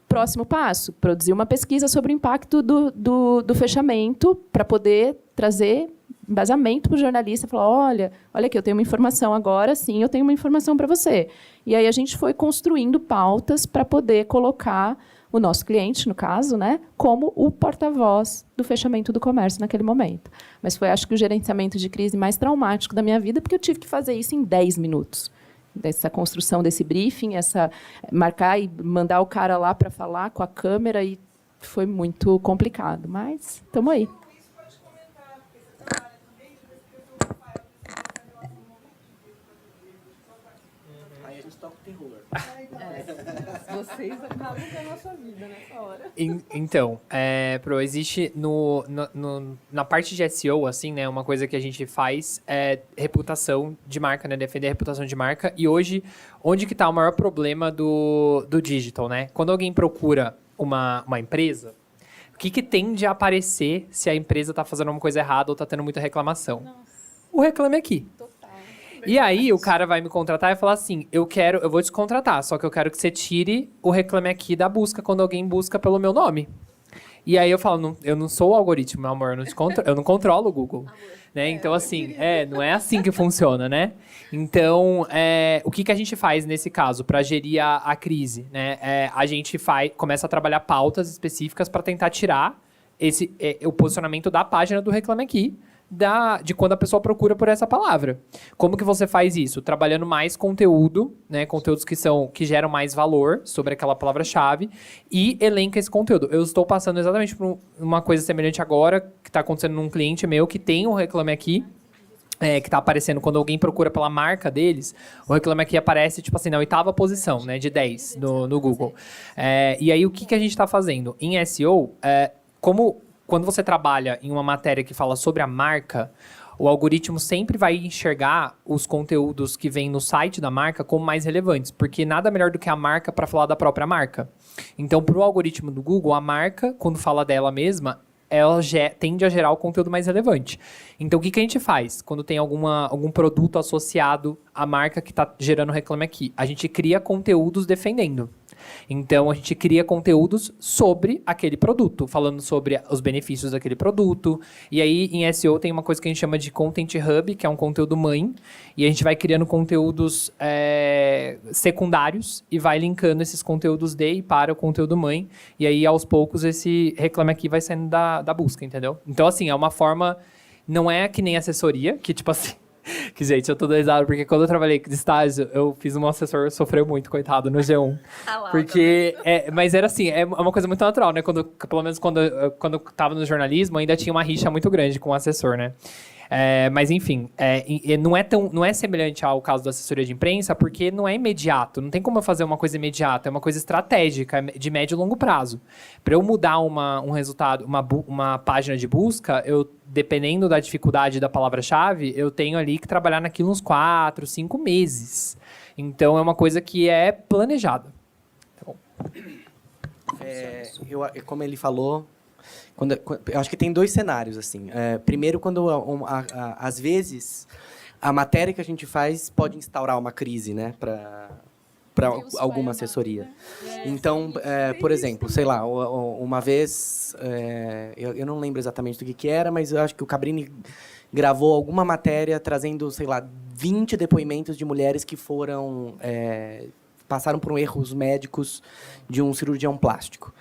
Próximo passo, produzir uma pesquisa sobre o impacto do fechamento para poder trazer embasamento para o jornalista, falar, olha aqui, eu tenho uma informação agora, sim, eu tenho uma informação para você. E aí a gente foi construindo pautas para poder colocar o nosso cliente, no caso, né, como o porta-voz do fechamento do comércio naquele momento. Mas foi, acho que, o gerenciamento de crise mais traumático da minha vida, porque eu tive que fazer isso em 10 minutos. Dessa construção desse briefing, marcar e mandar o cara lá para falar com a câmera, e foi muito complicado, mas estamos aí. Aí a gente toca o terror. Vocês acabam com a nossa vida nessa hora. Então, existe na parte de SEO, assim, né, uma coisa que a gente faz é reputação de marca, né, defender a reputação de marca. E hoje, onde que está o maior problema do digital, né? Quando alguém procura uma empresa, o que tende a aparecer se a empresa está fazendo uma coisa errada ou está tendo muita reclamação? O Reclame Aqui. E aí o cara vai me contratar e falar assim, eu vou te contratar, só que eu quero que você tire o Reclame Aqui da busca quando alguém busca pelo meu nome. E aí eu falo, eu não sou o algoritmo, meu amor, eu não controlo o Google. Né? Então, assim, não é assim que funciona, né? Então, o que a gente faz nesse caso para gerir a crise? Né? A gente começa a trabalhar pautas específicas para tentar tirar o posicionamento da página do Reclame Aqui, de quando a pessoa procura por essa palavra. Como que você faz isso? Trabalhando mais conteúdo, né? Conteúdos que geram mais valor sobre aquela palavra-chave, e elenca esse conteúdo. Eu estou passando exatamente por uma coisa semelhante agora, que está acontecendo num cliente meu que tem um Reclame Aqui, que está aparecendo quando alguém procura pela marca deles, o Reclame Aqui aparece, tipo assim, na 8ª posição, né, de 10 no Google. E aí, o que a gente está fazendo? Em SEO, quando você trabalha em uma matéria que fala sobre a marca, o algoritmo sempre vai enxergar os conteúdos que vêm no site da marca como mais relevantes, porque nada melhor do que a marca para falar da própria marca. Então, para o algoritmo do Google, a marca, quando fala dela mesma, ela tende a gerar o conteúdo mais relevante. Então, o que a gente faz quando tem algum produto associado à marca que está gerando Reclame Aqui? A gente cria conteúdos defendendo. Então, a gente cria conteúdos sobre aquele produto, falando sobre os benefícios daquele produto. E aí, em SEO, tem uma coisa que a gente chama de Content Hub, que é um conteúdo mãe. E a gente vai criando conteúdos secundários e vai linkando esses conteúdos de e para o conteúdo mãe. E aí, aos poucos, esse Reclame Aqui vai saindo da busca, entendeu? Então, assim, é uma forma... Não é que nem assessoria, que, tipo assim... Que, gente, eu tô risada, porque quando eu trabalhei de estágio, eu fiz um assessor, sofreu muito, coitado, no G1. Porque, mas era assim, é uma coisa muito natural, né? Pelo menos quando eu tava no jornalismo, ainda tinha uma rixa muito grande com o assessor, né? Mas, enfim, não é semelhante ao caso da assessoria de imprensa, porque não é imediato. Não tem como eu fazer uma coisa imediata. É uma coisa estratégica, de médio e longo prazo. Para eu mudar um resultado, uma página de busca, dependendo da dificuldade da palavra-chave, eu tenho ali que trabalhar naquilo uns 4, 5 meses. Então, é uma coisa que é planejada. Tá bom. Como ele falou... eu acho que tem 2 cenários, assim. Primeiro, quando, às vezes, a matéria que a gente faz pode instaurar uma crise, né, para alguma assessoria. Então, por exemplo, sei lá, uma vez, eu não lembro exatamente do que era, mas eu acho que o Cabrini gravou alguma matéria trazendo, sei lá, 20 depoimentos de mulheres que passaram por erros médicos de um cirurgião plástico.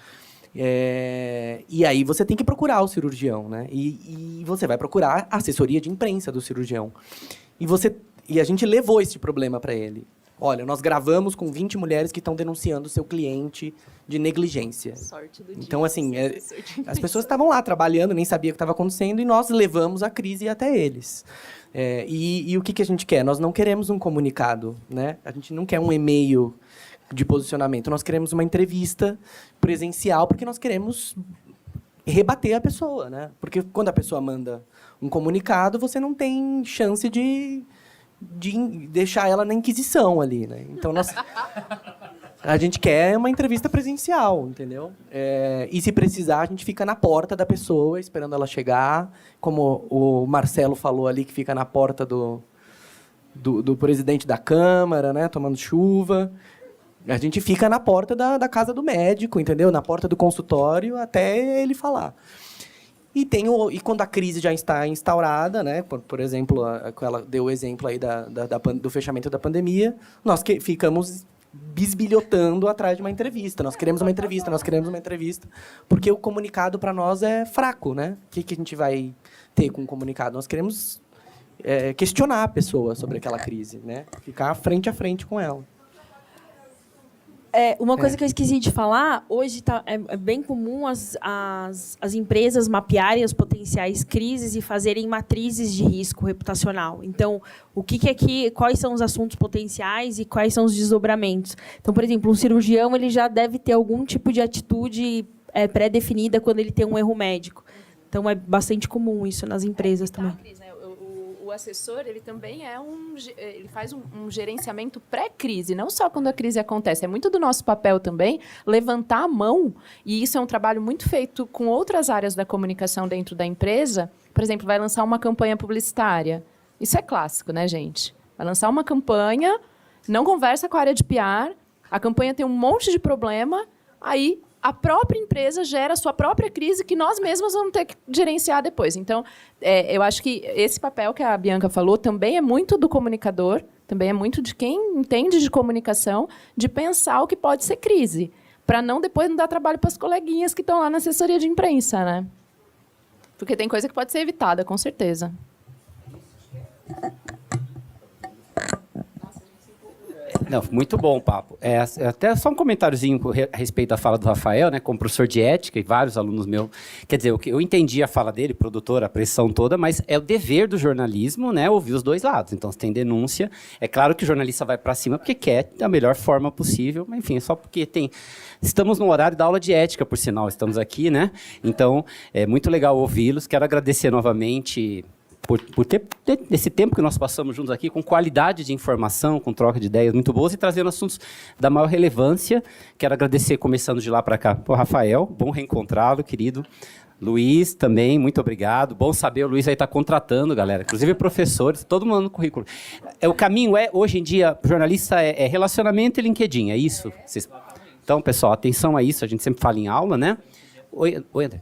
E aí você tem que procurar o cirurgião, né? E você vai procurar a assessoria de imprensa do cirurgião. E a gente levou esse problema para ele. Olha, nós gravamos com 20 mulheres que estão denunciando o seu cliente de negligência. Sorte do dia. Então, assim, as pessoas estavam lá trabalhando, nem sabiam o que estava acontecendo, e nós levamos a crise até eles. E o que a gente quer? Nós não queremos um comunicado, né? A gente não quer um e-mail de posicionamento. Nós queremos uma entrevista presencial, porque nós queremos rebater a pessoa, né? Porque quando a pessoa manda um comunicado, você não tem chance de de deixar ela na Inquisição ali, né? Então, a gente quer uma entrevista presencial, entendeu? E se precisar, a gente fica na porta da pessoa, esperando ela chegar. Como o Marcelo falou ali, que fica na porta do presidente da Câmara, né? Tomando chuva. A gente fica na porta da casa do médico, entendeu? Na porta do consultório, até ele falar. E quando a crise já está instaurada, né? Por exemplo, ela deu o exemplo aí do fechamento da pandemia, nós ficamos bisbilhotando atrás de uma entrevista. Nós queremos uma entrevista, porque o comunicado para nós é fraco, né? O que a gente vai ter com o comunicado? Nós queremos questionar a pessoa sobre aquela crise, né? Ficar frente a frente com ela. Uma coisa que eu esqueci de falar, hoje é bem comum as empresas mapearem as potenciais crises e fazerem matrizes de risco reputacional. Então, quais são os assuntos potenciais e quais são os desdobramentos. Então, por exemplo, um cirurgião ele já deve ter algum tipo de atitude pré-definida quando ele tem um erro médico. Então, é bastante comum isso nas empresas também. O assessor, ele também ele faz um gerenciamento pré-crise, não só quando a crise acontece. É muito do nosso papel também levantar a mão, e isso é um trabalho muito feito com outras áreas da comunicação dentro da empresa. Por exemplo, vai lançar uma campanha publicitária. Isso é clássico, né, gente? Vai lançar uma campanha, não conversa com a área de PR, a campanha tem um monte de problema, aí a própria empresa gera a sua própria crise que nós mesmos vamos ter que gerenciar depois. Então, eu acho que esse papel que a Bianca falou também é muito do comunicador, também é muito de quem entende de comunicação, de pensar o que pode ser crise, para depois não dar trabalho para as coleguinhas que estão lá na assessoria de imprensa, né? Porque tem coisa que pode ser evitada, com certeza. Não, muito bom o papo. Até só um comentáriozinho a respeito da fala do Rafael, né, como professor de ética e vários alunos meus. Quer dizer, eu entendi a fala dele, produtor, a pressão toda, mas é o dever do jornalismo, né, ouvir os dois lados. Então, se tem denúncia, é claro que o jornalista vai para cima porque quer da melhor forma possível, mas, enfim, é só porque estamos no horário da aula de ética, por sinal, estamos aqui, né? Então, é muito legal ouvi-los. Quero agradecer novamente por ter esse tempo que nós passamos juntos aqui, com qualidade de informação, com troca de ideias muito boas e trazendo assuntos da maior relevância. Quero agradecer, começando de lá para cá, o Rafael, bom reencontrá-lo, querido. Luiz, também, muito obrigado. Bom saber, o Luiz aí está contratando, galera, inclusive professores, todo mundo no currículo. O caminho hoje em dia, jornalista é relacionamento e LinkedIn, é isso? Então, pessoal, atenção a isso, a gente sempre fala em aula, né? Oi, André.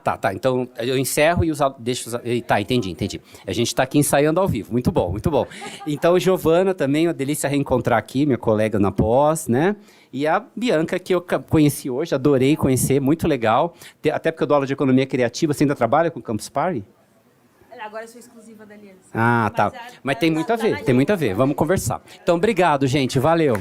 Tá. Então, eu encerro e deixo... Tá, entendi. A gente está aqui ensaiando ao vivo. Muito bom. Então, Giovana também, uma delícia reencontrar aqui, minha colega na pós, né? E a Bianca, que eu conheci hoje, adorei conhecer, muito legal. Até porque eu dou aula de economia criativa. Você ainda trabalha com o Campus Party? Agora eu sou exclusiva da aliança. Tá. Mas tem muito a ver. Vamos conversar. Então, obrigado, gente. Valeu.